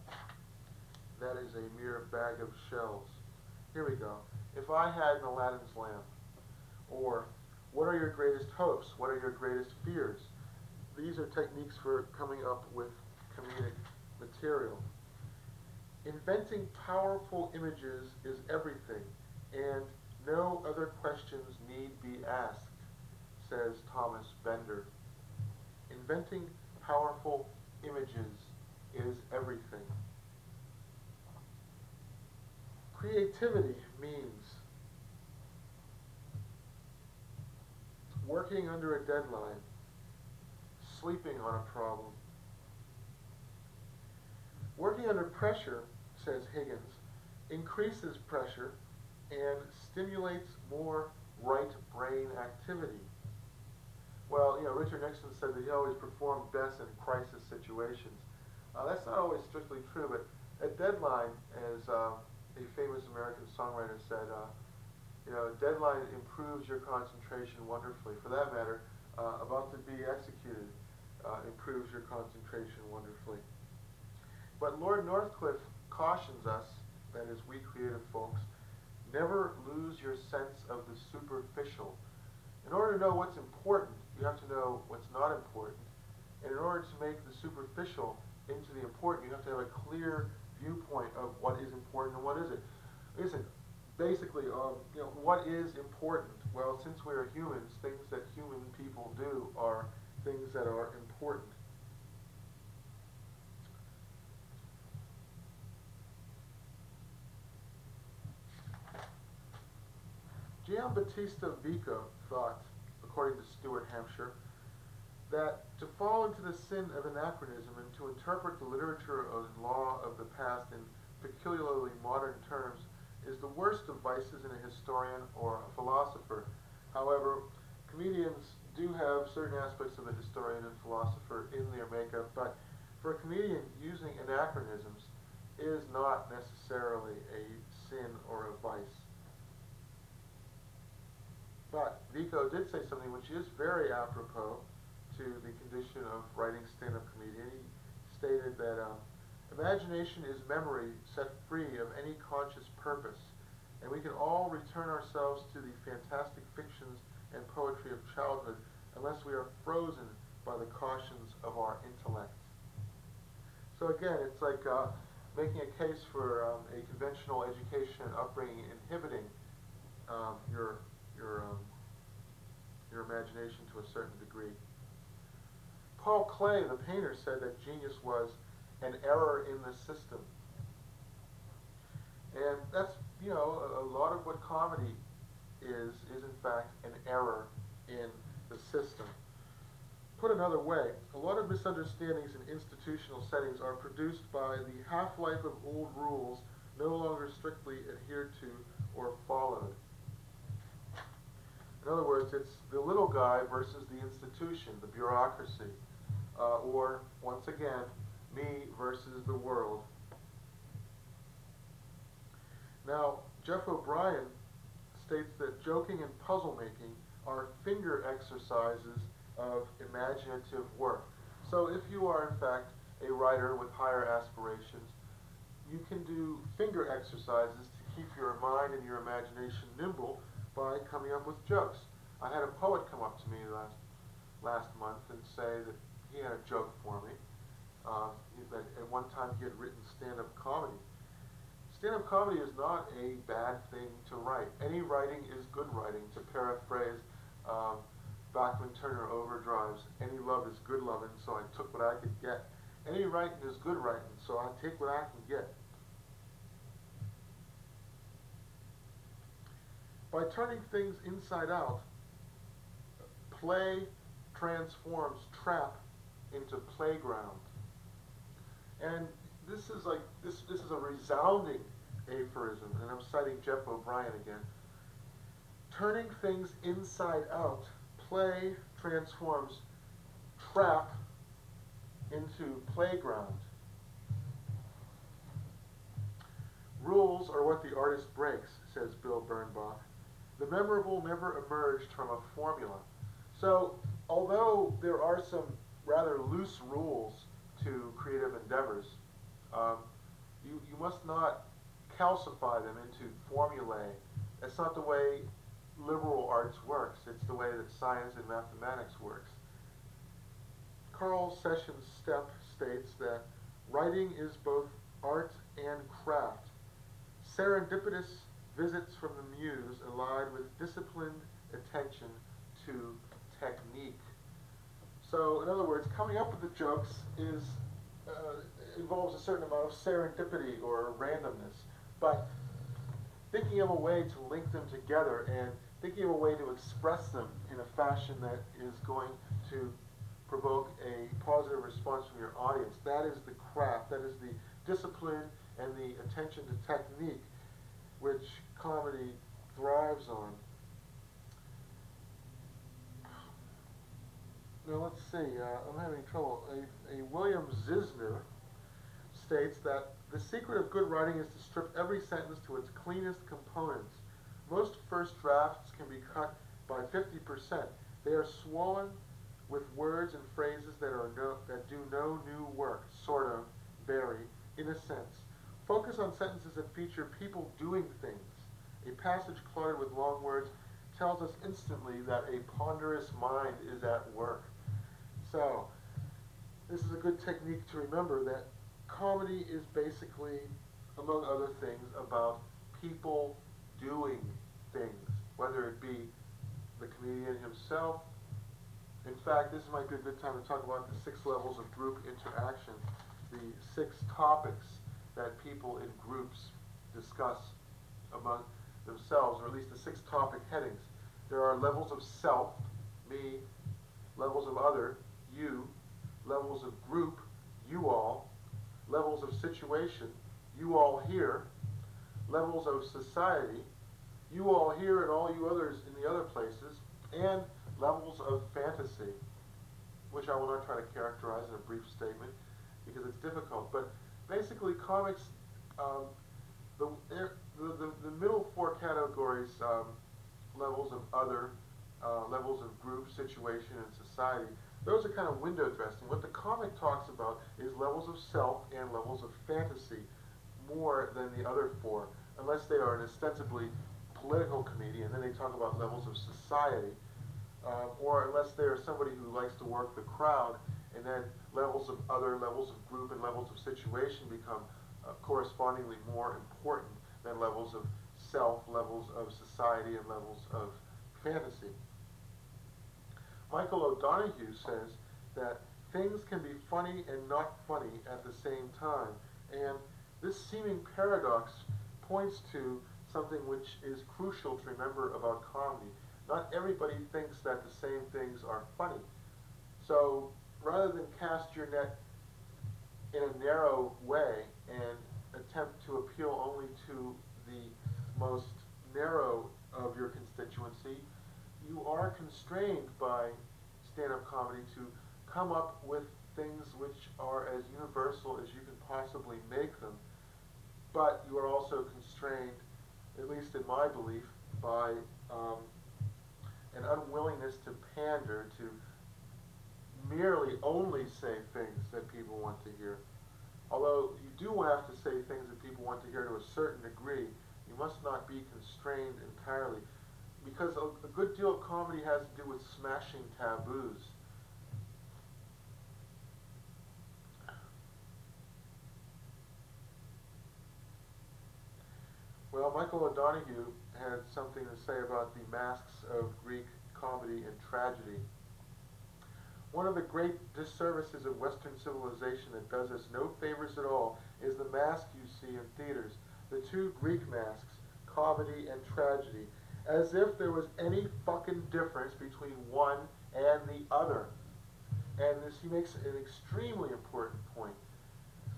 that is a mere bag of shells. Here we go. "If I had an Aladdin's lamp," or "What are your greatest hopes? What are your greatest fears?" These are techniques for coming up with comedic material. "Inventing powerful images is everything, and no other questions need be asked," says Thomas Bender. Inventing powerful images is everything. Creativity means working under a deadline, sleeping on a problem. Working under pressure, says Higgins, increases pressure and stimulates more right brain activity. Well, Richard Nixon said that he always performed best in crisis situations. That's not always strictly true, but a deadline, as a famous American songwriter said, a deadline improves your concentration wonderfully. For that matter, about to be executed improves your concentration wonderfully. But Lord Northcliffe cautions us, that is, we creative folks, never lose your sense of the superficial. In order to know what's important, you have to know what's not important. And in order to make the superficial into the important, you have to have a clear viewpoint of what is important and what isn't. Basically, what is important? Well, since we are humans, things that human people do are things that are important. Giambattista Vico thought, according to Stuart Hampshire, that to fall into the sin of anachronism and to interpret the literature and law of the past in peculiarly modern terms is the worst of vices in a historian or a philosopher. However, comedians do have certain aspects of a historian and philosopher in their makeup, but for a comedian, using anachronisms is not necessarily a sin or a vice. But Vico did say something which is very apropos to the condition of writing stand-up comedian. He stated that imagination is memory set free of any conscious purpose, and we can all return ourselves to the fantastic fictions and poetry of childhood unless we are frozen by the cautions of our intellect. So again, it's like making a case for a conventional education and upbringing inhibiting your imagination to a certain degree. Paul Klee, the painter, said that genius was an error in the system. And that's, a lot of what comedy is in fact an error in the system. Put another way, a lot of misunderstandings in institutional settings are produced by the half-life of old rules no longer strictly adhered to or followed. In other words, it's the little guy versus the institution, the bureaucracy, or, once again, me versus the world. Now, Jeff O'Brien states that joking and puzzle making are finger exercises of imaginative work. So if you are, in fact, a writer with higher aspirations, you can do finger exercises to keep your mind and your imagination nimble by coming up with jokes. I had a poet come up to me last month and say that he had a joke for me, that at one time he had written stand-up comedy. Stand-up comedy is not a bad thing to write. Any writing is good writing, to paraphrase Bachman Turner Overdrive's, any love is good loving, so I took what I could get. Any writing is good writing, so I take what I can get. By turning things inside out, play transforms trap into playground. And this is a resounding aphorism, and I'm citing Jeff O'Brien again. Turning things inside out, play transforms trap into playground. Rules are what the artist breaks, says Bill Bernbach. The memorable never emerged from a formula. So, although there are some rather loose rules to creative endeavors, you must not calcify them into formulae. That's not the way liberal arts works. It's the way that science and mathematics works. Carl Sessions Stepp states that writing is both art and craft. Serendipitous visits from the muse allied with disciplined attention to technique. So, in other words, coming up with the jokes involves a certain amount of serendipity or randomness, but thinking of a way to link them together and thinking of a way to express them in a fashion that is going to provoke a positive response from your audience. That is the craft, that is the discipline and the attention to technique which comedy thrives on. Now let's see, I'm having trouble. A William Zisner states that the secret of good writing is to strip every sentence to its cleanest components. Most first drafts can be cut by 50%. They are swollen with words and phrases that do no new work, sort of, very, in a sense. Focus on sentences that feature people doing things. A passage cluttered with long words tells us instantly that a ponderous mind is at work. So, this is a good technique to remember that comedy is basically, among other things, about people doing things, whether it be the comedian himself. In fact, this might be a good time to talk about the 6 levels of group interaction, the 6 topics that people in groups discuss among themselves, or at least the 6 topic headings. There are levels of self, me, levels of other, you, levels of group, you all, levels of situation, you all here, levels of society, you all here and all you others in the other places, and levels of fantasy, which I will not try to characterize in a brief statement because it's difficult. But basically, comics, the middle 4 categories, levels of other, levels of group, situation, and society, those are kind of window dressing. What the comic talks about is levels of self and levels of fantasy more than the other 4, unless they are an ostensibly political comedian. Then they talk about levels of society, or unless they are somebody who likes to work the crowd, and then levels of other, levels of group, and levels of situation become correspondingly more important than levels of self, levels of society, and levels of fantasy. Michael O'Donoghue says that things can be funny and not funny at the same time, and this seeming paradox points to something which is crucial to remember about comedy. Not everybody thinks that the same things are funny. So rather than cast your net in a narrow way and attempt to appeal only to the most narrow of your constituency, you are constrained by stand-up comedy to come up with things which are as universal as you can possibly make them, but you are also constrained, at least in my belief, by an unwillingness to pander, to merely only say things that people want to hear. Although you do have to say things that people want to hear to a certain degree, you must not be constrained entirely, because a good deal of comedy has to do with smashing taboos. Well, Michael O'Donoghue had something to say about the masks of Greek comedy and tragedy. One of the great disservices of Western civilization that does us no favors at all is the mask you see in theaters, the 2 Greek masks, comedy and tragedy, as if there was any fucking difference between one and the other. And this, he makes an extremely important point.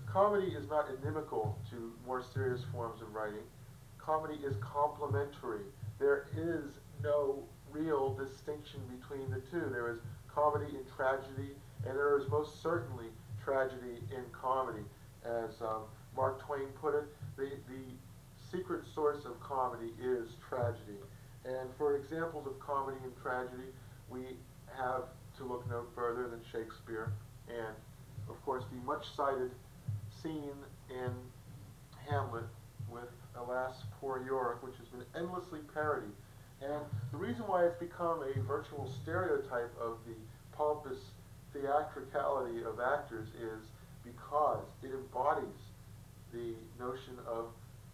Comedy is not inimical to more serious forms of writing. Comedy is complementary. There is no real distinction between the 2. There is comedy in tragedy, and there is most certainly tragedy in comedy. As Mark Twain put it, the secret source of comedy is tragedy. And for examples of comedy and tragedy, we have to look no further than Shakespeare, and of course the much-cited scene in Hamlet with Alas, Poor Yorick, which has been endlessly parodied. And the reason why it's become a virtual stereotype of the pompous theatricality of actors is because it embodies the notion of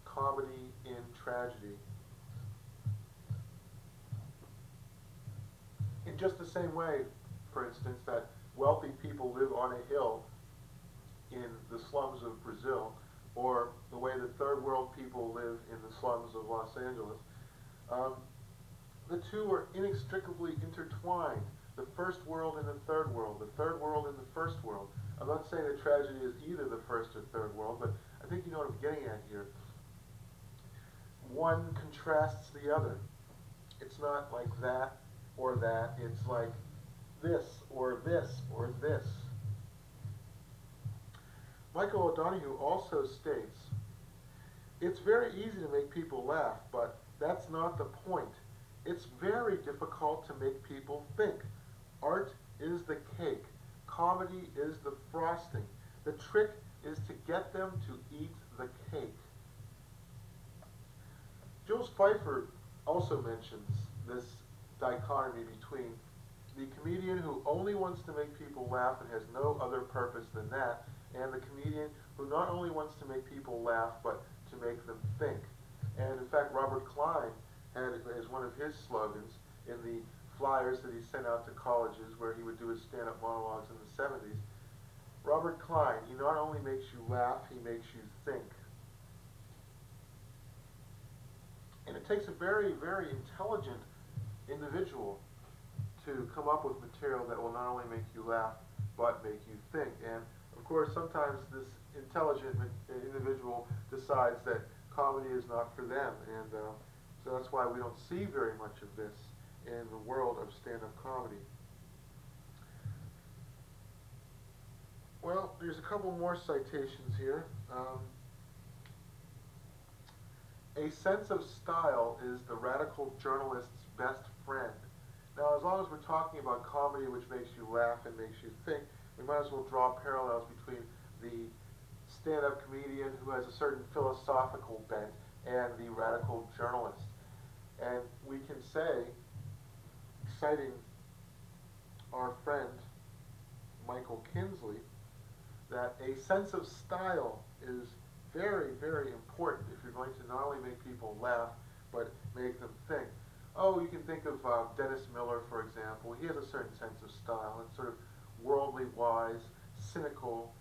comedy in tragedy. In just the same way, for instance, that wealthy people live on a hill in the slums of Brazil, or the way that third world people live in the slums of Los Angeles, the two are inextricably intertwined. The first world and the third world, the third world and the first world. I'm not saying that tragedy is either the first or third world, but I think you know what I'm getting at here. One contrasts the other. It's not like that or that. It's like this or this or this. Michael O'Donoghue also states, it's very easy to make people laugh, but that's not the point. It's very difficult to make people think. Art is the cake. Comedy is the frosting. The trick is to get them to eat the cake. Jules Pfeiffer also mentions this dichotomy between the comedian who only wants to make people laugh and has no other purpose than that, and the comedian who not only wants to make people laugh, but to make them think. And in fact, Robert Klein had it as one of his slogans in the flyers that he sent out to colleges where he would do his stand-up monologues in the 70s. Robert Klein, he not only makes you laugh, he makes you think. And it takes a very, very intelligent individual to come up with material that will not only make you laugh, but make you think. And of course, sometimes this intelligent individual decides that comedy is not for them. And so that's why we don't see very much of this in the world of stand-up comedy. Well, there's a couple more citations here. A sense of style is the radical journalist's best friend. Now, as long as we're talking about comedy which makes you laugh and makes you think, we might as well draw parallels between the stand-up comedian who has a certain philosophical bent and the radical journalist. And we can say, citing our friend Michael Kinsley, that a sense of style is very, very important if you're going to not only make people laugh, but make them think. Oh, you can think of Dennis Miller, for example. He has a certain sense of style and sort of worldly wise, cynical.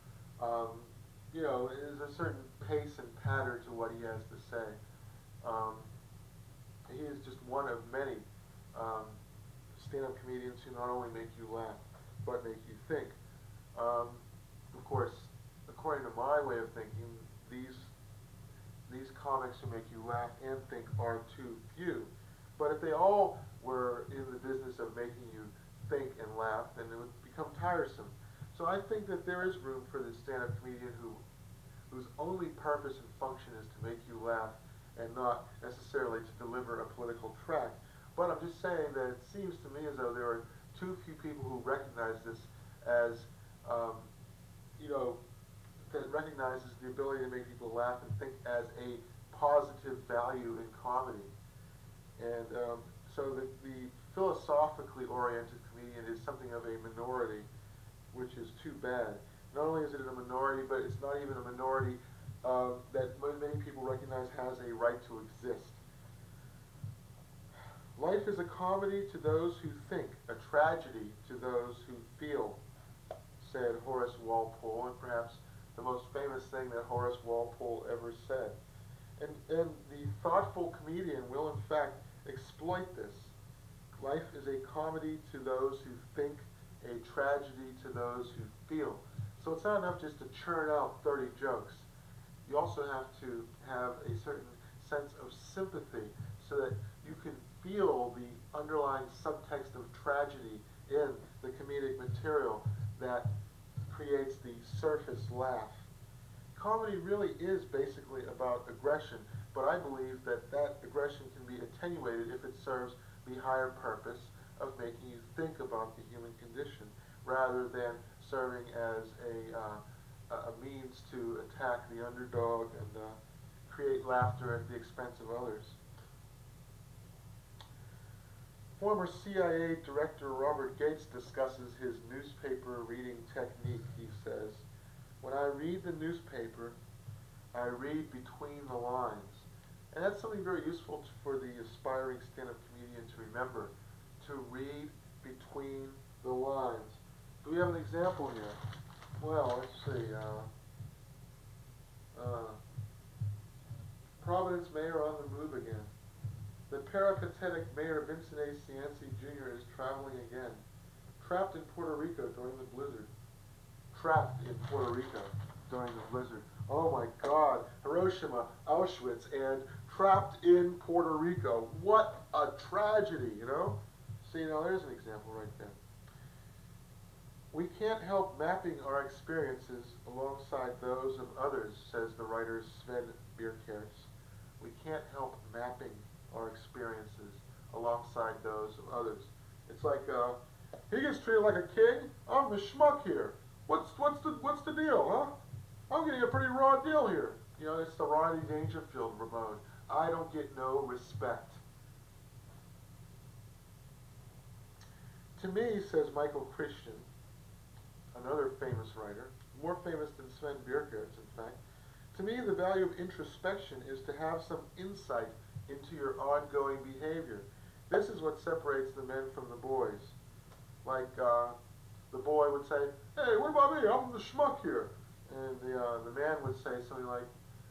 There's a certain pace and patter to what he has to say. He is just one of many stand-up comedians who not only make you laugh, but make you think. Of course, according to my way of thinking, these comics who make you laugh and think are too few. But if they all were in the business of making you think and laugh, then it would become tiresome. So I think that there is room for the stand-up comedian whose only purpose and function is to make you laugh and not necessarily to deliver a political tract. But I'm just saying that it seems to me as though there are too few people who recognize this as, that recognizes the ability to make people laugh and think as a positive value in comedy. And so the philosophically oriented comedian is something of a minority, which is too bad. Not only is it a minority, but it's not even a minority that many people recognize has a right to exist. Life is a comedy to those who think, a tragedy to those who feel, said Horace Walpole, and perhaps the most famous thing that Horace Walpole ever said. And the thoughtful comedian will in fact exploit this. Life is a comedy to those who think, a tragedy to those who feel. So it's not enough just to churn out 30 jokes. You also have to have a certain sense of sympathy so that you can feel the underlying subtext of tragedy in the comedic material that creates the surface laugh. Comedy really is basically about aggression, but I believe that that aggression can be attenuated if it serves the higher purpose of making you think about the human condition rather than serving as a means to attack the underdog and create laughter at the expense of others. Former CIA Director Robert Gates discusses his newspaper reading technique. He says, "When I read the newspaper, I read between the lines." And that's something very useful for the aspiring stand-up comedian to remember, to read between the lines. Do we have an example here? Well, let's see. Providence Mayor on the move again. The peripatetic Mayor Vincent A. Cianci Jr. is traveling again. Trapped in Puerto Rico during the blizzard. Trapped in Puerto Rico during the blizzard. Oh my God, Hiroshima, Auschwitz, and trapped in Puerto Rico. What a tragedy, you know? See, now there's an example right there. We can't help mapping our experiences alongside those of others, says the writer Sven Bierkertz. We can't help mapping our experiences alongside those of others. It's like, he gets treated like a king. I'm the schmuck here. What's the deal, huh? I'm getting a pretty raw deal here. You know, it's the Rodney Dangerfield mode. I don't get no respect. To me, says Michael Christian, another famous writer, more famous than Sven Bierkertz, in fact, to me the value of introspection is to have some insight into your ongoing behavior. This is what separates the men from the boys. Like, the boy would say, hey, what about me? I'm the schmuck here. And the man would say something like,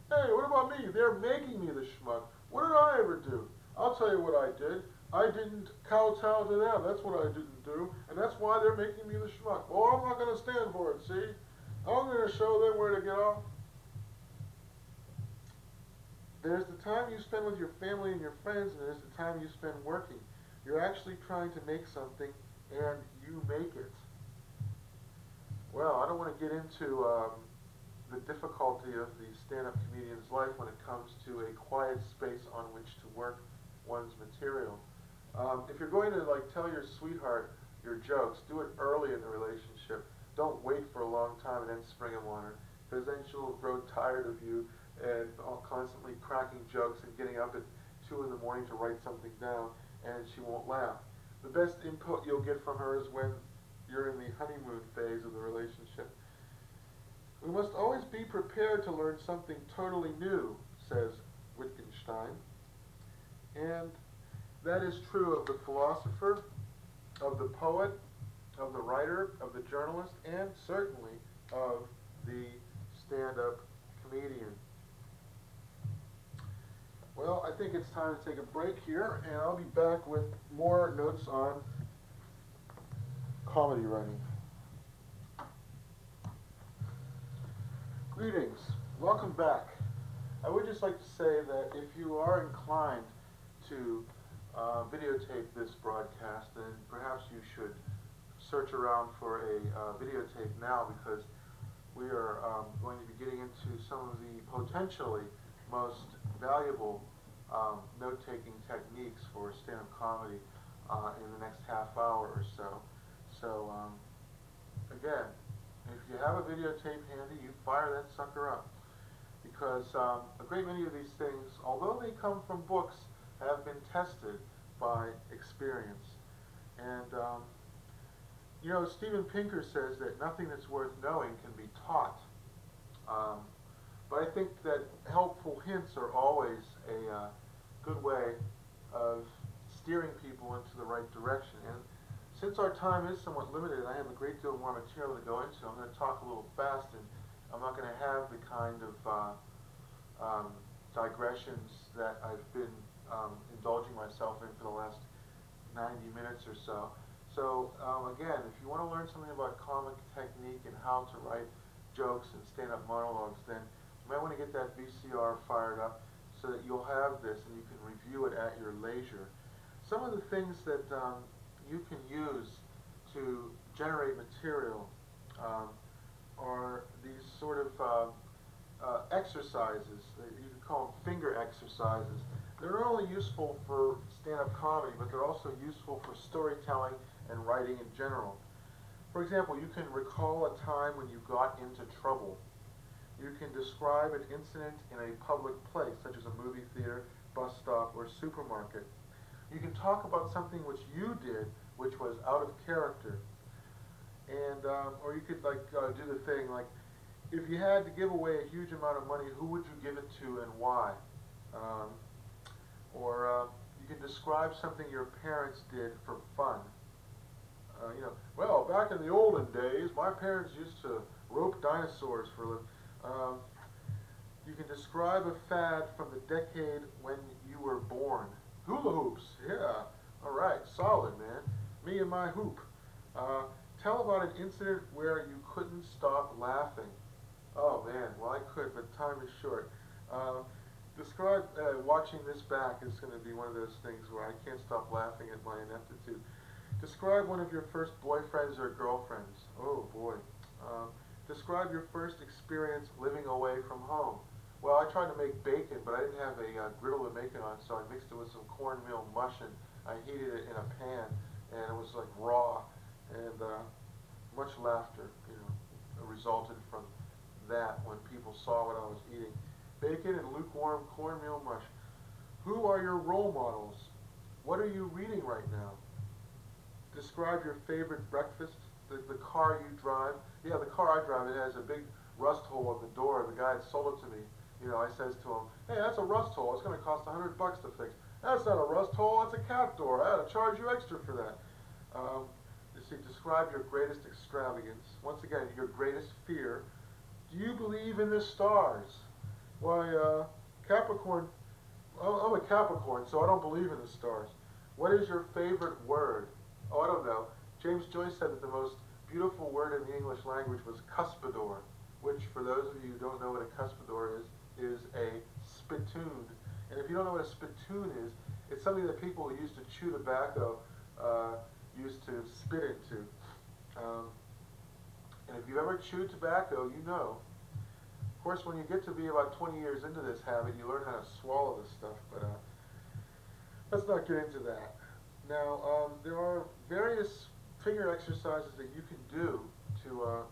hey, what about me? They're making me the schmuck. What did I ever do? I'll tell you what I did. I didn't kowtow to them. That's what I didn't do. And that's why they're making me the schmuck. Well, I'm not going to stand for it, see? I'm going to show them where to get off. There's the time you spend with your family and your friends, and there's the time you spend working. You're actually trying to make something, and you make it. Well, I don't want to get into the difficulty of the stand-up comedian's life when it comes to a quiet space on which to work one's material. If you're going to tell your sweetheart your jokes, do it early in the relationship. Don't wait for a long time and then spring them on her, because then she'll grow tired of you and constantly cracking jokes and getting up at 2 in the morning to write something down, and she won't laugh. The best input you'll get from her is when you're in the honeymoon phase of the relationship. We must always be prepared to learn something totally new, says Wittgenstein. And that is true of the philosopher, of the poet, of the writer, of the journalist, and certainly of the stand-up comedian. Well, I think it's time to take a break here, and I'll be back with more notes on comedy writing. Greetings. Welcome back. I would just like to say that if you are inclined to videotape this broadcast, then perhaps you should search around for a videotape now, because we are going to be getting into some of the potentially most valuable note-taking techniques for stand-up comedy in the next half hour or so. So, again, if you have a videotape handy, you fire that sucker up, because a great many of these things, although they come from books, have been tested by experience. And, you know, Steven Pinker says that nothing that's worth knowing can be taught. But I think that helpful hints are always a good way of steering people into the right direction. And since our time is somewhat limited, I have a great deal more material to go into. I'm going to talk a little fast, and I'm not going to have the kind of digressions that I've been indulging myself in for the last 90 minutes or so. So again, if you want to learn something about comic technique and how to write jokes and stand-up monologues, then you might want to get that VCR fired up so that you'll have this and you can review it at your leisure. Some of the things that you can use to generate material are these sort of exercises. You can call them finger exercises. They're not only useful for stand-up comedy, but they're also useful for storytelling and writing in general. For example, you can recall a time when you got into trouble. You can describe an incident in a public place, such as a movie theater, bus stop, or supermarket. You can talk about something which you did, which was out of character. And, or you could do the thing like, if you had to give away a huge amount of money, who would you give it to and why? Or you can describe something your parents did for fun. You know, well, back in the olden days, my parents used to rope dinosaurs for a living. You can describe a fad from the decade when you were born. Hula hoops, yeah. All right, solid, man. Me and my hoop. Uh, Tell about an incident where you couldn't stop laughing. Oh man, well I could, but time is short. Uh, Describe watching this back is going to be one of those things where I can't stop laughing at my ineptitude. Describe one of your first boyfriends or girlfriends. Oh boy. Describe your first experience living away from home. Well, I tried to make bacon, but I didn't have a griddle to make it on, so I mixed it with some cornmeal mush and I heated it in a pan, and it was like raw, and much laughter, resulted from that when people saw what I was eating. Bacon and lukewarm cornmeal mush. Who are your role models? What are you reading right now? Describe your favorite breakfast. The car you drive. Yeah, the car I drive, it has a big rust hole in the door. The guy that sold it to me, I says to him, hey, that's a rust hole. It's going to cost $100 to fix. That's not a rust hole. It's a cat door. I ought to charge you extra for that. Let's see, describe your greatest extravagance. Once again, your greatest fear. Do you believe in the stars? Why, Capricorn, I'm a Capricorn, so I don't believe in the stars. What is your favorite word? Oh, I don't know. James Joyce said that the most beautiful word in the English language was cuspidor, which, for those of you who don't know what a cuspidor is a spittoon. And if you don't know what a spittoon is, it's something that people who used to chew tobacco used to spit into. And if you've ever chewed tobacco, you know. Of course, when you get to be about 20 years into this habit, you learn how to swallow this stuff, but let's not get into that. Now, there are various finger exercises that you can do to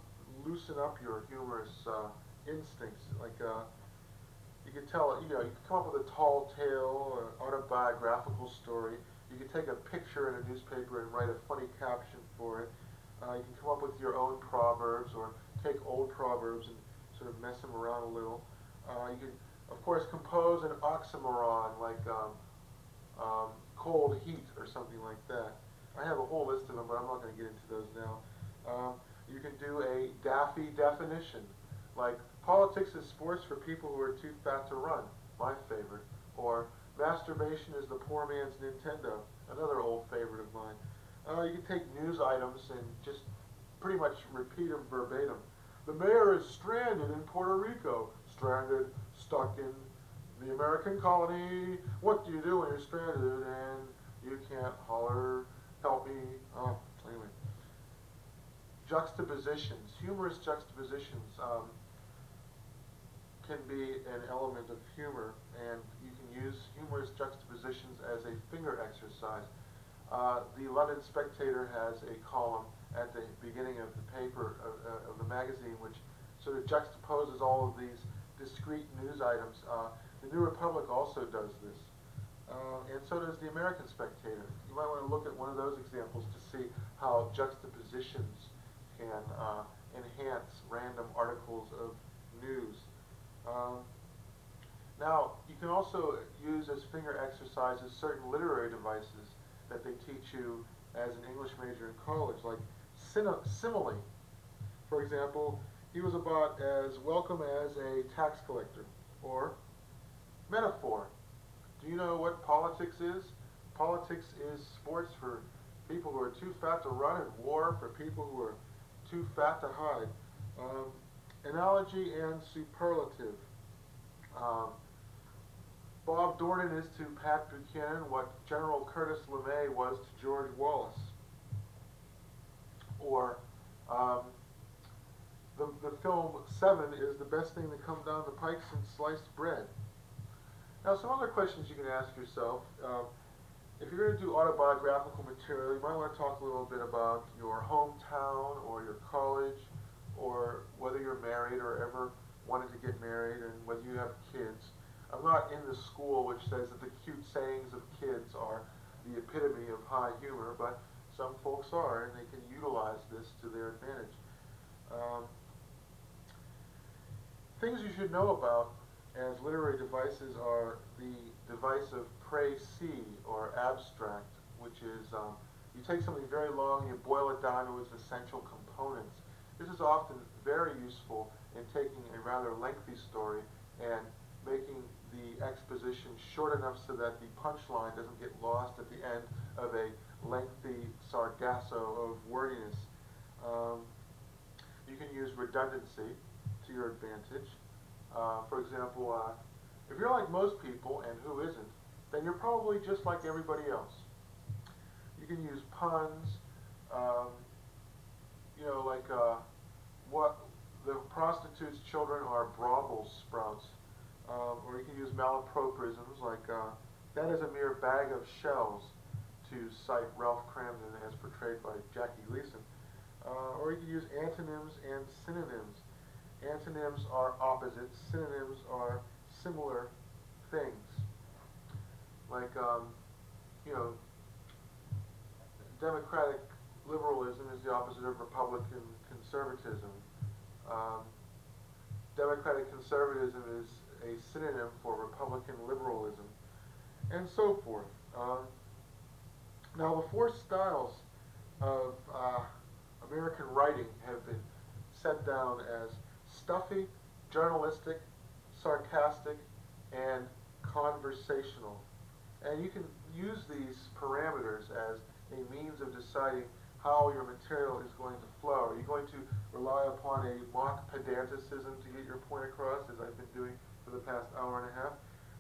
loosen up your humorous instincts. Like, you can tell, you can come up with a tall tale or autobiographical story. You can take a picture in a newspaper and write a funny caption for it. You can come up with your own proverbs or take old proverbs and sort of mess them around a little. You can, of course, compose an oxymoron like cold heat or something like that. I have a whole list of them, but I'm not going to get into those now. You can do a daffy definition, like politics is sports for people who are too fat to run, my favorite. Or masturbation is the poor man's Nintendo, another old favorite of mine. You can take news items and just pretty much repeat them verbatim. The mayor is stranded in Puerto Rico. Stranded, stuck in the American colony. What do you do when you're stranded and you can't holler, help me? Oh, anyway. Juxtapositions, humorous juxtapositions can be an element of humor, and you can use humorous juxtapositions as a finger exercise. The London Spectator has a column at the beginning of the paper, of the magazine, which sort of juxtaposes all of these discrete news items. The New Republic also does this, and so does the American Spectator. You might want to look at one of those examples to see how juxtapositions can enhance random articles of news. Now, you can also use as finger exercises certain literary devices that they teach you as an English major in college, like simile. For example, he was about as welcome as a tax collector. Or metaphor. Do you know what politics is? Politics is sports for people who are too fat to run and war for people who are too fat to hide. Analogy and superlative. Bob Dornan is to Pat Buchanan what General Curtis LeMay was to George Wallace. Or the film Seven is the best thing that comes down the pike since sliced bread. Now, some other questions you can ask yourself. If you're going to do autobiographical material, you might want to talk a little bit about your hometown or your college, or whether you're married or ever wanted to get married, and whether you have kids. I'm not in the school which says that the cute sayings of kids are the epitome of high humor, but some folks are, and they can utilize this to their advantage. Things you should know about as literary devices are the device of précis or abstract, which is you take something very long and you boil it down to its essential components. This is often very useful in taking a rather lengthy story and making the exposition short enough so that the punchline doesn't get lost at the end of a lengthy sargasso of wordiness. Um, you can use redundancy to your advantage. For example, if you're like most people, and who isn't, then you're probably just like everybody else. You can use puns, um, like what the prostitute's children are brothel sprouts. Or you can use malapropisms like that is a mere bag of shells, to cite Ralph Cramden as portrayed by Jackie Gleason. Or you can use antonyms and synonyms. Antonyms are opposites, synonyms are similar things. Like, democratic liberalism is the opposite of Republican conservatism. Democratic conservatism is a synonym for Republican liberalism, and so forth. Now, the four styles of American writing have been set down as stuffy, journalistic, sarcastic, and conversational. And you can use these parameters as a means of deciding how your material is going to flow. Are you going to rely upon a mock pedanticism to get your point across, as I've been doing for the past hour and a half?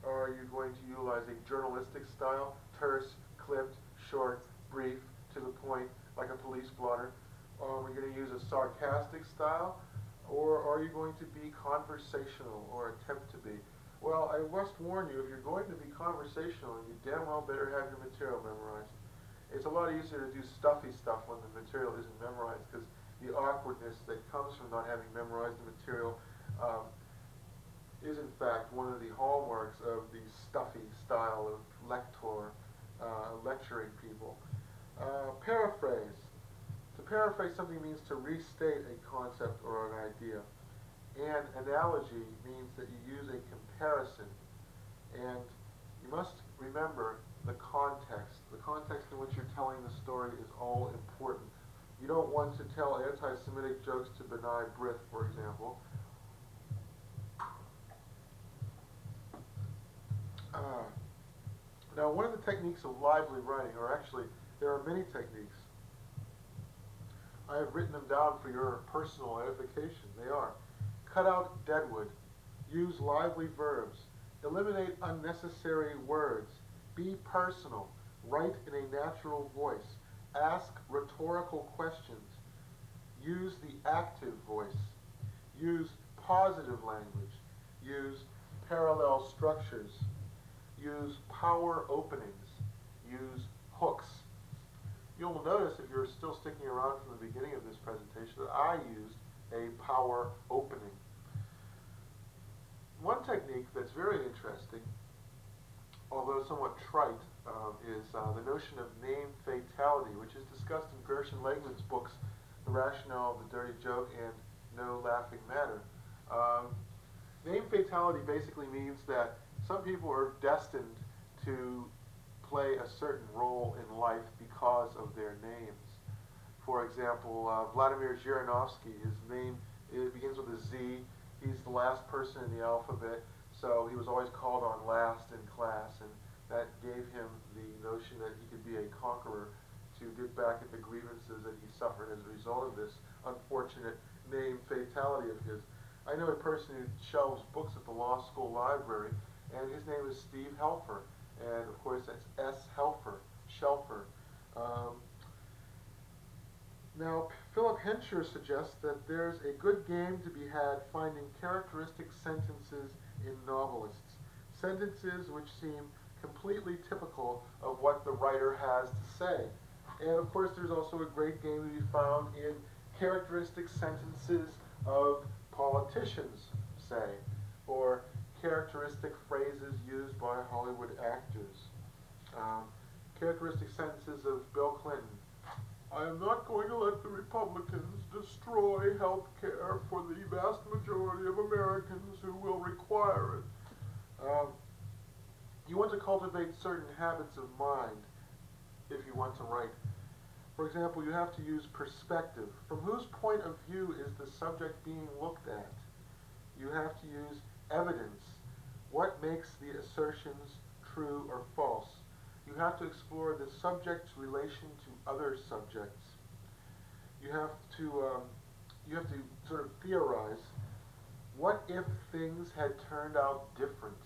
Or are you going to utilize a journalistic style, terse, clipped, short, brief, to the point, like a police blotter? Are we going to use a sarcastic style? Or are you going to be conversational, or attempt to be? Well, I must warn you, if you're going to be conversational, you damn well better have your material memorized. It's a lot easier to do stuffy stuff when the material isn't memorized, because the awkwardness that comes from not having memorized the material is in fact one of the hallmarks of the stuffy style of lector, lecturing people. Paraphrase. To paraphrase something means to restate a concept or an idea. And analogy means that you use a comparison. And you must remember the context. The context in which you're telling the story is all important. You don't want to tell anti-Semitic jokes to B'nai B'rith, for example. Now, one of the techniques of lively writing, or actually, there are many techniques. I have written them down for your personal edification. They are: cut out deadwood, use lively verbs, eliminate unnecessary words, be personal, write in a natural voice, ask rhetorical questions, use the active voice, use positive language, use parallel structures, use power openings, use hooks. You'll notice, if you're still sticking around from the beginning of this presentation, that I used a power opening. One technique that's very interesting, although somewhat trite, is the notion of name fatality, which is discussed in Gershon Legman's books, The Rationale of the Dirty Joke and No Laughing Matter. Name fatality basically means that some people are destined to play a certain role in life because of their names. For example, Vladimir Zhirinovsky, his name begins with a Z. He's the last person in the alphabet, so he was always called on last in class, and that gave him the notion that he could be a conqueror to get back at the grievances that he suffered as a result of this unfortunate name fatality of his. I know a person who shelves books at the law school library, and his name is Steve Helfer, and of course that's S. Helfer, Shelfer. Now, Philip Hensher suggests that there's a good game to be had finding characteristic sentences in novelists, sentences which seem completely typical of what the writer has to say. And of course, there's also a great game to be found in characteristic sentences of politicians, say, or characteristic phrases used by Hollywood actors. Characteristic sentences of Bill Clinton. I am not going to let the Republicans destroy health care for the vast majority of Americans who will require it. You want to cultivate certain habits of mind if you want to write. For example, you have to use perspective. From whose point of view is the subject being looked at? You have to use evidence. What makes the assertions true or false? You have to explore the subject's relation to other subjects. You have to um, you have to sort of theorize. What if things had turned out different?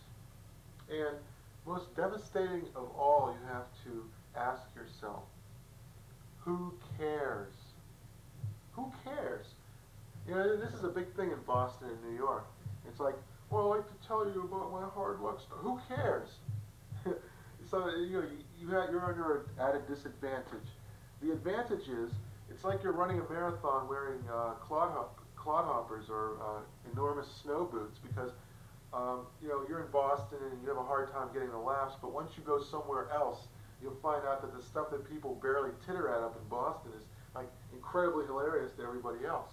And most devastating of all, you have to ask yourself, who cares? Who cares? You know, this is a big thing in Boston and New York. It's like, well, I'd like to tell you about my hard luck story. Who cares? So you're under an added disadvantage. The advantage is it's like you're running a marathon wearing clodhoppers or enormous snow boots because you're in Boston and you have a hard time getting the laps. But once you go somewhere else, you'll find out that the stuff that people barely titter at up in Boston is like incredibly hilarious to everybody else.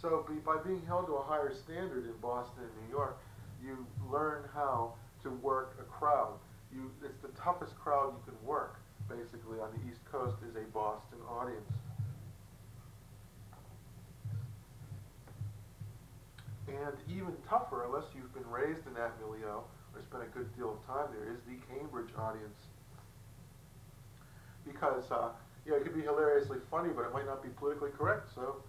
So by being held to a higher standard in Boston and New York, you learn how to work a crowd. It's the toughest crowd you can work, basically, on the East Coast is a Boston audience. And even tougher, unless you've been raised in that milieu or spent a good deal of time there, is the Cambridge audience. Because it could be hilariously funny, but it might not be politically correct, so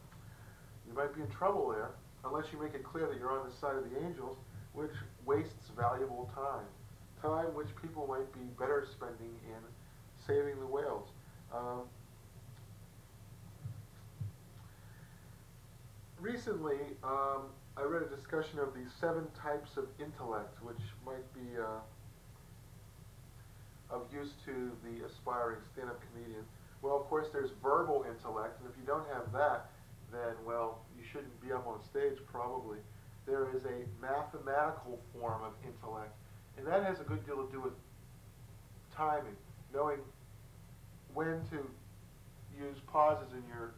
you might be in trouble there, unless you make it clear that you're on the side of the angels, which wastes valuable time. Time which people might be better spending in saving the whales. Recently, I read a discussion of the 7 types of intellect, which might be of use to the aspiring stand-up comedian. Well, of course, there's verbal intellect, and if you don't have that, then, well, you shouldn't be up on stage, probably. There is a mathematical form of intellect, and that has a good deal to do with timing, knowing when to use pauses in your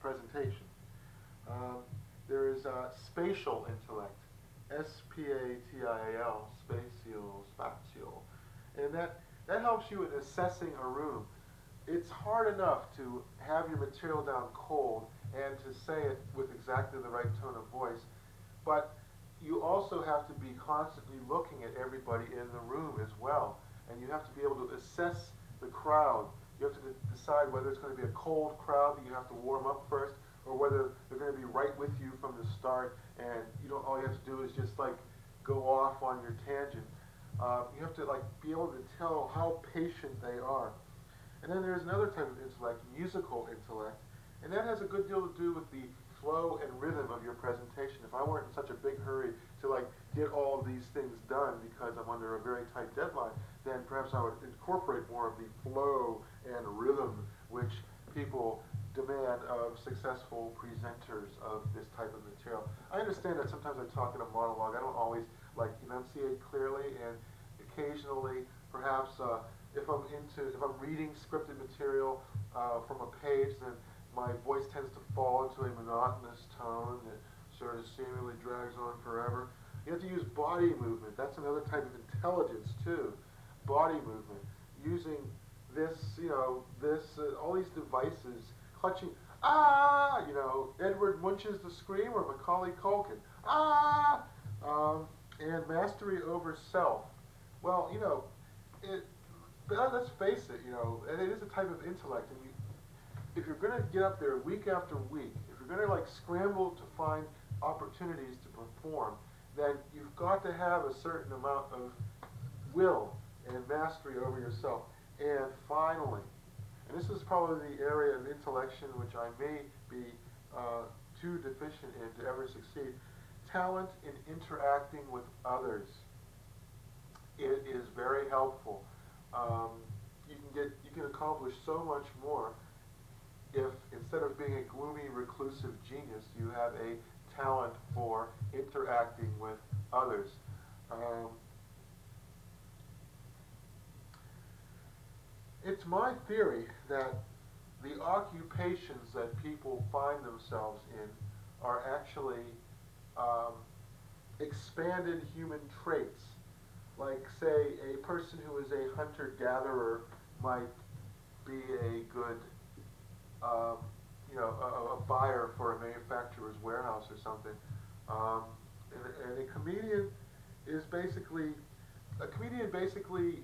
presentation. There is spatial intellect, S-P-A-T-I-A-L, spatial, and that helps you in assessing a room. It's hard enough to have your material down cold and to say it with exactly the right tone of voice, but you also have to be constantly looking at everybody in the room as well, and you have to be able to assess the crowd. You have to decide whether it's going to be a cold crowd that you have to warm up first, or whether they're going to be right with you from the start, and all you have to do is just go off on your tangent. You have to be able to tell how patient they are. And then there's another type of intellect, musical intellect, and that has a good deal to do with the flow and rhythm of your presentation. If I weren't in such a big hurry to get all of these things done because I'm under a very tight deadline, then perhaps I would incorporate more of the flow and rhythm which people demand of successful presenters of this type of material. I understand that sometimes I talk in a monologue. I don't always enunciate clearly, and occasionally perhaps if I'm reading scripted material from a page, then my voice tends to fall into a monotonous tone that sort of seemingly drags on forever. You have to use body movement. That's another type of intelligence too. Body movement, using all these devices, clutching, Edward Munch's The Scream or Macaulay Culkin, and mastery over self. Well, but let's face it, and it is a type of intellect, and if you're going to get up there week after week, if you're going to scramble to find opportunities to perform, then you've got to have a certain amount of will and mastery over yourself. And finally, and this is probably the area of intellection which I may be too deficient in to ever succeed, talent in interacting with others. It is very helpful. You can accomplish so much more if instead of being a gloomy, reclusive genius, you have a talent for interacting with others. It's my theory that the occupations that people find themselves in are actually expanded human traits. Like, say, a person who is a hunter-gatherer might be a good, a buyer for a manufacturer's warehouse or something. And a comedian a comedian basically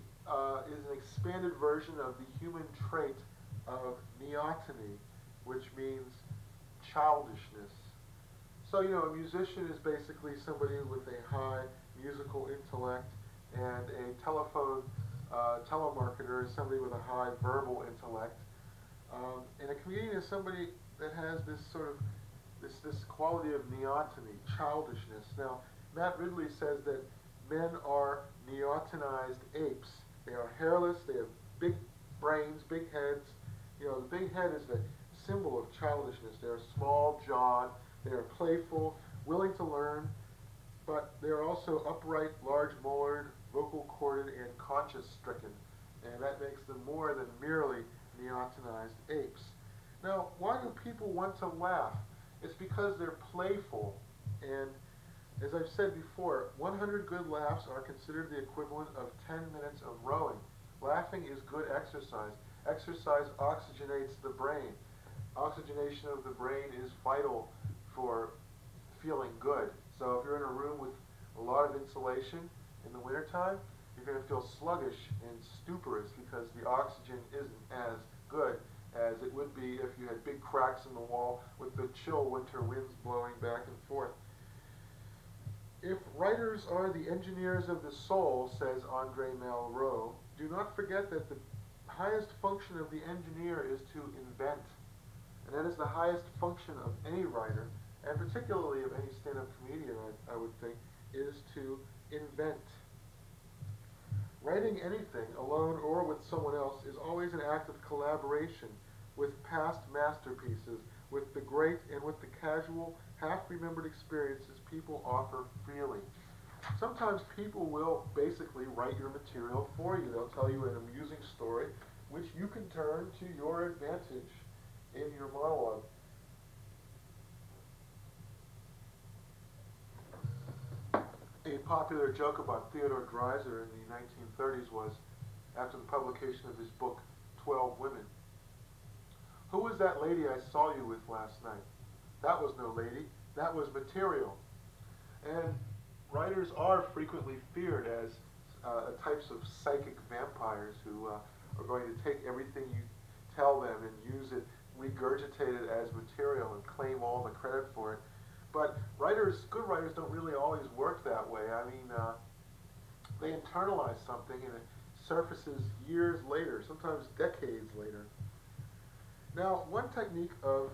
is an expanded version of the human trait of neoteny, which means childishness. So, a musician is basically somebody with a high musical intellect, and a telemarketer is somebody with a high verbal intellect. And a comedian is somebody that has this sort of this quality of neoteny, childishness. Now, Matt Ridley says that men are neotenized apes. They are hairless. They have big brains, big heads. The big head is the symbol of childishness. They are small-jawed. They are playful, willing to learn, but they are also upright, large-molared, vocal-corded, and conscience-stricken. And that makes them more than merely neotenized apes. Now, why do people want to laugh? It's because they're playful. And as I've said before, 100 good laughs are considered the equivalent of 10 minutes of rowing. Laughing is good exercise. Exercise oxygenates the brain. Oxygenation of the brain is vital for feeling good. So if you're in a room with a lot of insulation in the wintertime, you're going to feel sluggish and stuporous because the oxygen isn't as good as it would be if you had big cracks in the wall with the chill winter winds blowing back and forth. If writers are the engineers of the soul, says Andre Malraux, do not forget that the highest function of the engineer is to invent. And that is the highest function of any writer, and particularly of any stand-up comedian, I would think, is to invent. Writing anything, alone or with someone else, is always an act of collaboration with past masterpieces, with the great and with the casual, half-remembered experiences people offer freely. Sometimes people will basically write your material for you. They'll tell you an amusing story, which you can turn to your advantage in your monologue. A popular joke about Theodore Dreiser in the 1930s was, after the publication of his book, 12 Women, "Who was that lady I saw you with last night?" "That was no lady, that was material." And writers are frequently feared as types of psychic vampires who are going to take everything you tell them and use it, regurgitate it as material and claim all the credit for it. But good writers don't really always work that way. I mean, they internalize something and it surfaces years later, sometimes decades later. Now, one technique of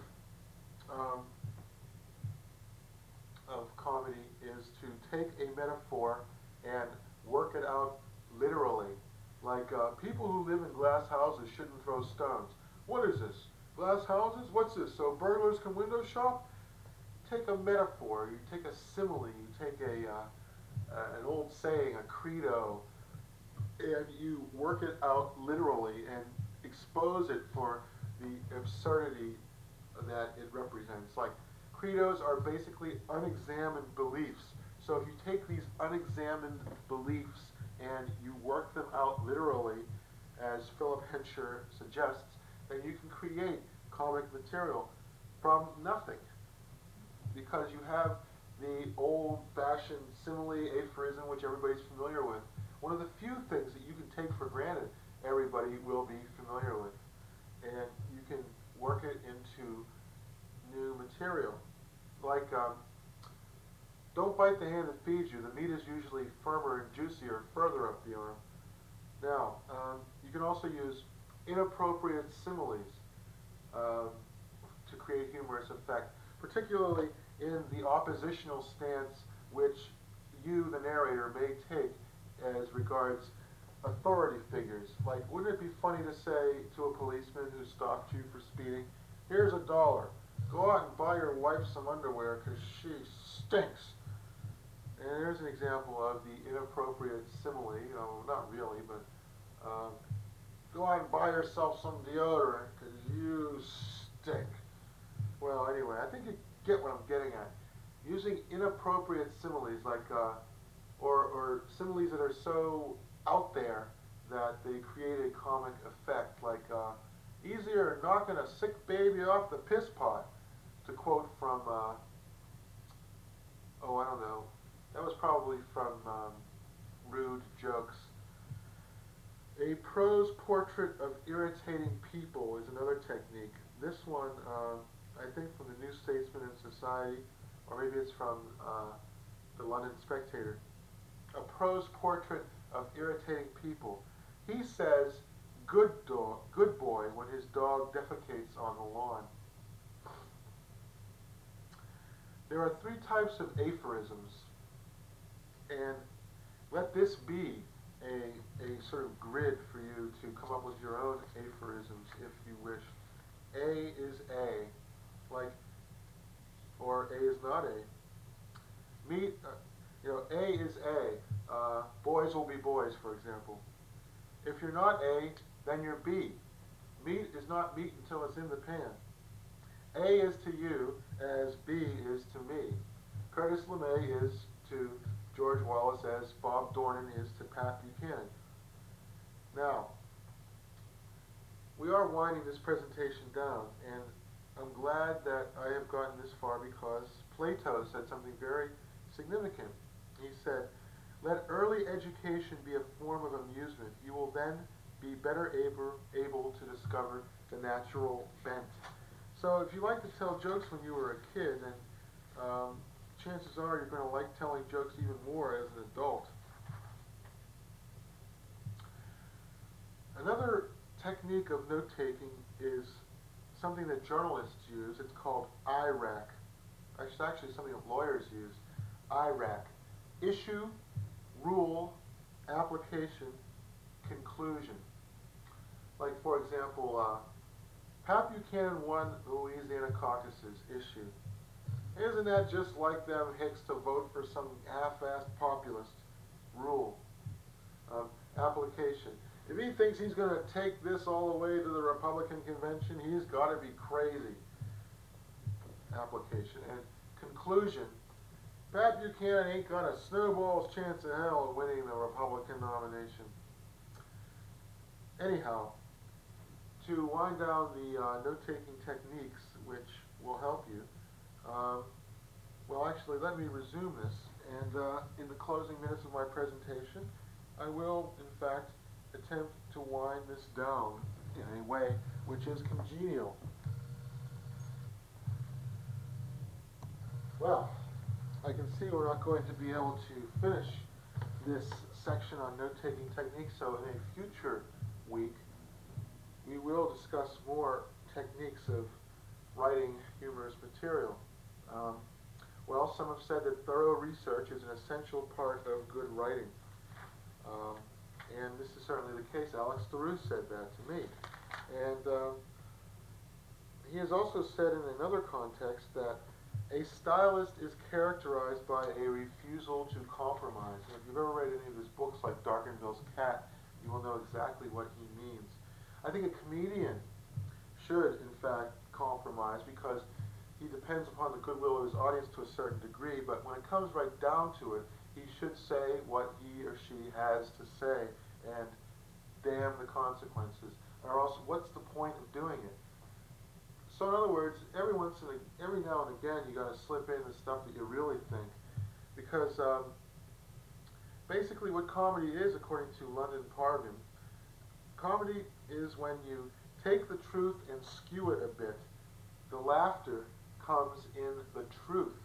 comedy is to take a metaphor and work it out literally. Like, people who live in glass houses shouldn't throw stones. What is this? Glass houses? What's this? So burglars can window shop? Take a metaphor, you take a simile, you take an old saying, a credo, and you work it out literally and expose it for the absurdity that it represents. Like, credos are basically unexamined beliefs. So if you take these unexamined beliefs and you work them out literally, as Philip Hensher suggests, then you can create comic material from nothing. Because you have the old-fashioned simile, aphorism, which everybody's familiar with. One of the few things that you can take for granted everybody will be familiar with. And you can work it into new material. Like, don't bite the hand that feeds you. The meat is usually firmer and juicier further up the arm. Now, you can also use inappropriate similes to create humorous effect, particularly in the oppositional stance which you, the narrator, may take as regards authority figures. Like, wouldn't it be funny to say to a policeman who stopped you for speeding, "Here's $1. Go out and buy your wife some underwear because she stinks." And there's an example of the inappropriate simile, not really, but go out and buy yourself some deodorant because you stink. Well, anyway, I think you get what I'm getting at. Using inappropriate similes, like, or similes that are so out there that they create a comic effect, like, easier knocking a sick baby off the piss pot, to quote from, I don't know, that was probably from rude jokes. A prose portrait of irritating people is another technique. This one, I think from the New Statesman and Society, or maybe it's from the London Spectator. A prose portrait of irritating people. He says, good boy, when his dog defecates on the lawn. There are 3 types of aphorisms, and let this be a sort of grid for you to come up with your own aphorisms if you wish. A is A, like, or A is not A. A is A. Boys will be boys, for example. If you're not A, then you're B. Meat is not meat until it's in the pan. A is to you as B is to me. Curtis LeMay is to George Wallace as Bob Dornan is to Pat Buchanan. Now, we are winding this presentation down, and I'm glad that I have gotten this far because Plato said something very significant. He said, let early education be a form of amusement. You will then be better able to discover the natural bent. So if you like to tell jokes when you were a kid, then chances are you're going to like telling jokes even more as an adult. Another technique of note-taking is something that journalists use. It's called IRAC. It's actually something that lawyers use. IRAC. Issue, rule, application, conclusion. Like, for example, Pat Buchanan won the Louisiana caucuses issue. Isn't that just like them Hicks to vote for some half-assed populist? Rule. Application. If he thinks he's going to take this all the way to the Republican convention, he's got to be crazy. Application. And conclusion. Pat Buchanan ain't got a snowball's chance in hell of winning the Republican nomination. Anyhow, to wind down the note-taking techniques, which will help you, well, actually, let me resume this, and in the closing minutes of my presentation, I will, in fact, attempt to wind this down in a way which is congenial. Well, I can see we're not going to be able to finish this section on note-taking techniques, so in a future week, we will discuss more techniques of writing humorous material. Well, some have said that thorough research is an essential part of good writing. And this is certainly the case. Alex Theroux said that to me. And he has also said in another context that a stylist is characterized by a refusal to compromise. And if you've ever read any of his books like Darkenville's Cat, you will know exactly what he means. I think a comedian should, in fact, compromise because he depends upon the goodwill of his audience to a certain degree, but when it comes right down to it, he should say what he or she has to say and damn the consequences. Or else, what's the point of doing it? So in other words, every now and again, you got to slip in the stuff that you really think, because basically what comedy is, according to London Parvin, comedy is when you take the truth and skew it a bit. The laughter comes in the truth.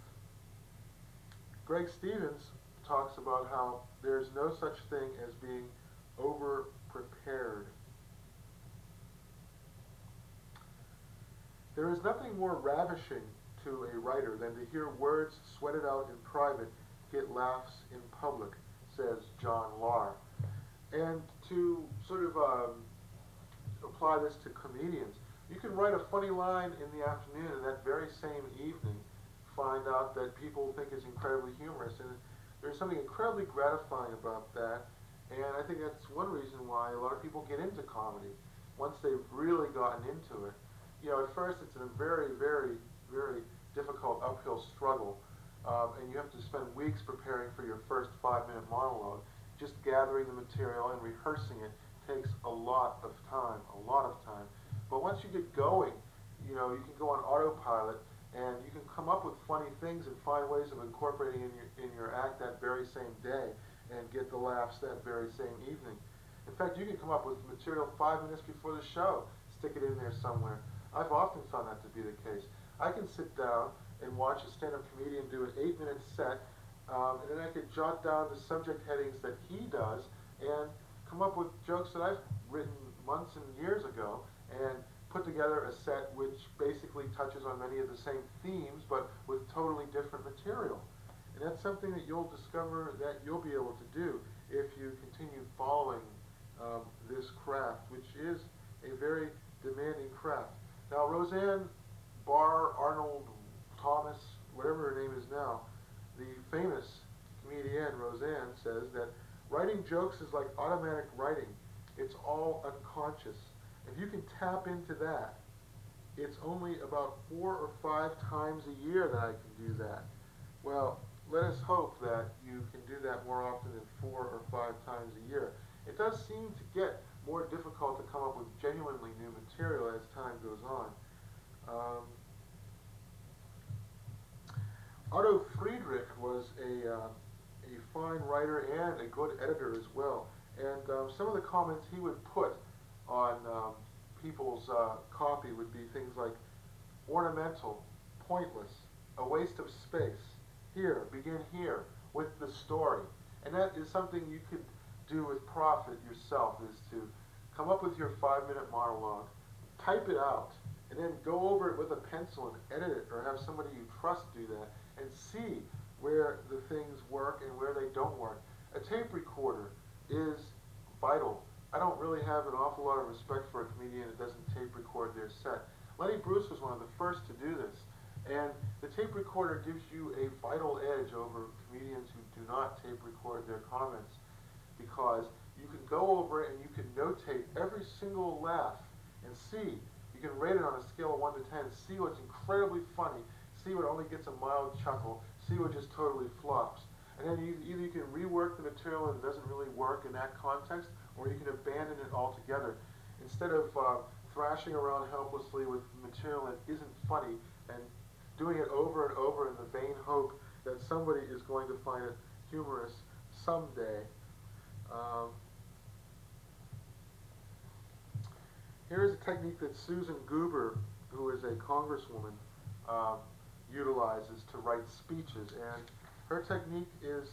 Greg Stevens talks about how there's no such thing as being over-prepared. There is nothing more ravishing to a writer than to hear words sweated out in private get laughs in public, says John Lahr. And to sort of apply this to comedians, you can write a funny line in the afternoon and that very same evening find out that people think is incredibly humorous. And there's something incredibly gratifying about that. And I think that's one reason why a lot of people get into comedy, once they've really gotten into it. You know, at first it's a very, very, very difficult uphill struggle. And you have to spend weeks preparing for your first 5-minute monologue. Just gathering the material and rehearsing it takes a lot of time, But once you get going, you know, you can go on autopilot and you can come up with funny things and find ways of incorporating in your act that very same day. and get the laughs that very same evening. In fact, you can come up with material 5 minutes before the show, stick it in there somewhere. I've often found that to be the case. I can sit down and watch a stand-up comedian do an 8-minute set, and then I could jot down the subject headings that he does and come up with jokes that I've written months and years ago and put together a set which basically touches on many of the same themes but with totally different material. And that's something that you'll discover that you'll be able to do if you continue following this craft, which is a very demanding craft. Now, Roseanne Barr Arnold Thomas, whatever her name is now, the famous comedian Roseanne says that writing jokes is like automatic writing. It's all unconscious. If you can tap into that, it's only about 4 or 5 times a year that I can do that. Well, let us hope that you can do that more often than 4 or 5 times a year. It does seem to get more difficult to come up with genuinely new material as time goes on. Otto Friedrich was a fine writer and a good editor as well. And some of the comments he would put on people's copy would be things like ornamental, pointless, a waste of space, here, begin here, with the story. And that is something you could do with profit yourself, is to come up with your 5-minute monologue, type it out, and then go over it with a pencil and edit it, or have somebody you trust do that, and see where the things work and where they don't work. A tape recorder is vital. I don't really have an awful lot of respect for a comedian that doesn't tape record their set. Lenny Bruce was one of the first to do this, and the tape recorder gives you a vital edge over comedians who do not tape record their comments, because you can go over it and you can notate every single laugh and see. You can rate it on a scale of 1 to 10, see what's incredibly funny, see what only gets a mild chuckle, see what just totally flops. And then either you can rework the material and it doesn't really work in that context, or you can abandon it altogether. Instead of thrashing around helplessly with material that isn't funny and doing it over and over in the vain hope that somebody is going to find it humorous someday. Here's a technique that Susan Goober, who is a congresswoman, utilizes to write speeches, and her technique is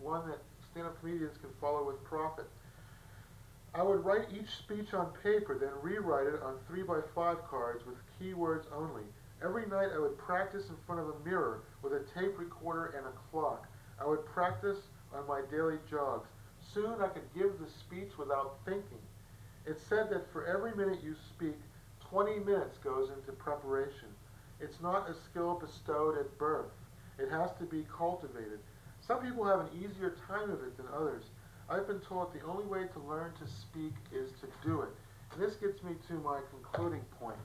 one that stand-up comedians can follow with profit. I would write each speech on paper, then rewrite it on 3x5 cards with keywords only. Every night I would practice in front of a mirror with a tape recorder and a clock. I would practice on my daily jogs. Soon I could give the speech without thinking. It's said that for every minute you speak, 20 minutes goes into preparation. It's not a skill bestowed at birth. It has to be cultivated. Some people have an easier time of it than others. I've been taught the only way to learn to speak is to do it. And this gets me to my concluding point.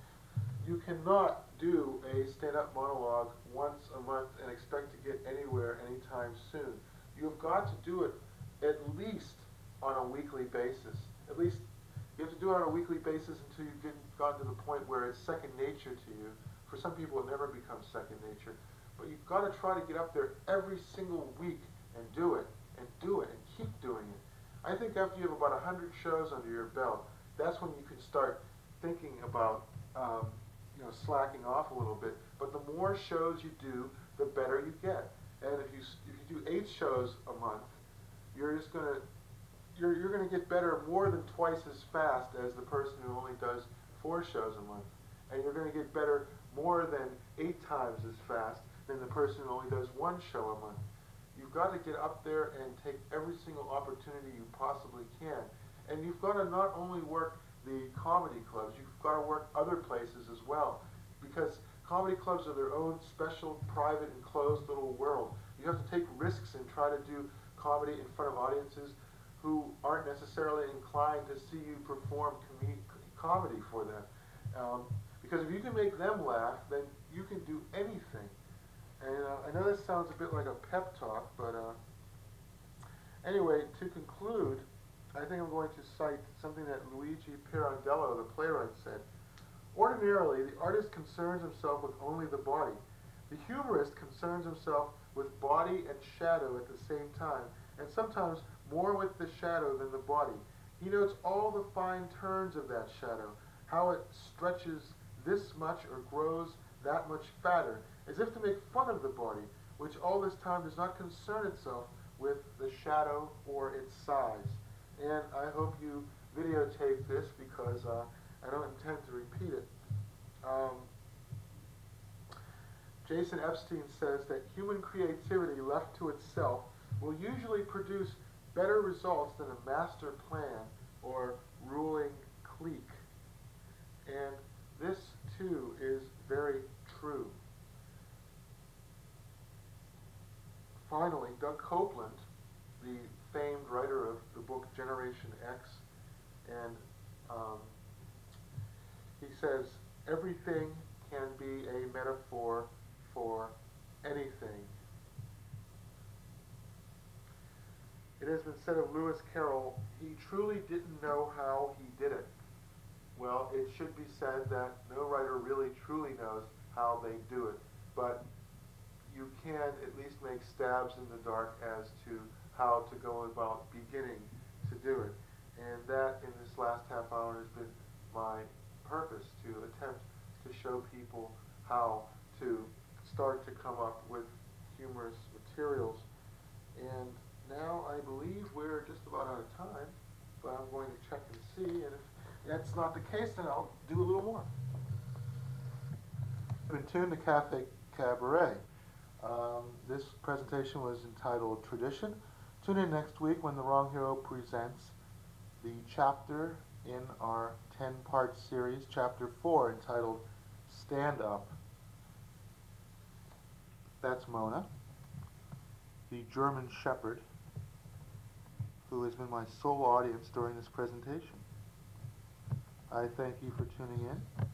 You cannot do a stand-up monologue once a month and expect to get anywhere anytime soon. You've got to do it at least on a weekly basis. At least you have to do it on a weekly basis until you've gotten to the point where it's second nature to you. For some people, it never becomes second nature. But you've got to try to get up there every single week and do it, and do it, and keep doing it. I think after you have about 100 shows under your belt, that's when you can start thinking about slacking off a little bit. But the more shows you do, the better you get. And if you do 8 shows a month, you're just gonna get better more than twice as fast as the person who only does 4 shows a month. And you're going to get better more than 8 times as fast than the person who only does 1 show a month. You've got to get up there and take every single opportunity you possibly can. And you've got to not only work the comedy clubs, you've got to work other places as well. Because comedy clubs are their own special, private, and closed little world. You have to take risks and try to do comedy in front of audiences who aren't necessarily inclined to see you perform comedy for them. Because if you can make them laugh, then you can do anything. And I know this sounds a bit like a pep talk, but anyway, to conclude, I think I'm going to cite something that Luigi Pirandello, the playwright, said. Ordinarily, the artist concerns himself with only the body. The humorist concerns himself with body and shadow at the same time, and sometimes more with the shadow than the body. He notes all the fine turns of that shadow, how it stretches this much or grows that much fatter, as if to make fun of the body, which all this time does not concern itself with the shadow or its size. And I hope you videotape this because I don't intend to repeat it. Jason Epstein says that human creativity left to itself will usually produce better results than a master plan or ruling clique. And this, too, is very true. Finally, Doug Copeland, the famed writer of the book Generation X, and he says, everything can be a metaphor for anything. It has been said of Lewis Carroll, he truly didn't know how he did it. Well, it should be said that no writer really truly knows how they do it, but you can at least make stabs in the dark as to how to go about beginning to do it. And that, in this last half hour, has been my purpose, to attempt to show people how to start to come up with humorous materials. And now I believe we're just about out of time, but I'm going to check and see, and if that's not the case, then I'll do a little more. I've been tuned to Cafe Cabaret. This presentation was entitled Tradition. Tune in next week when The Wrong Hero presents the chapter in our 10-part series, Chapter 4, entitled Stand Up. That's Mona, the German Shepherd, who has been my sole audience during this presentation. I thank you for tuning in.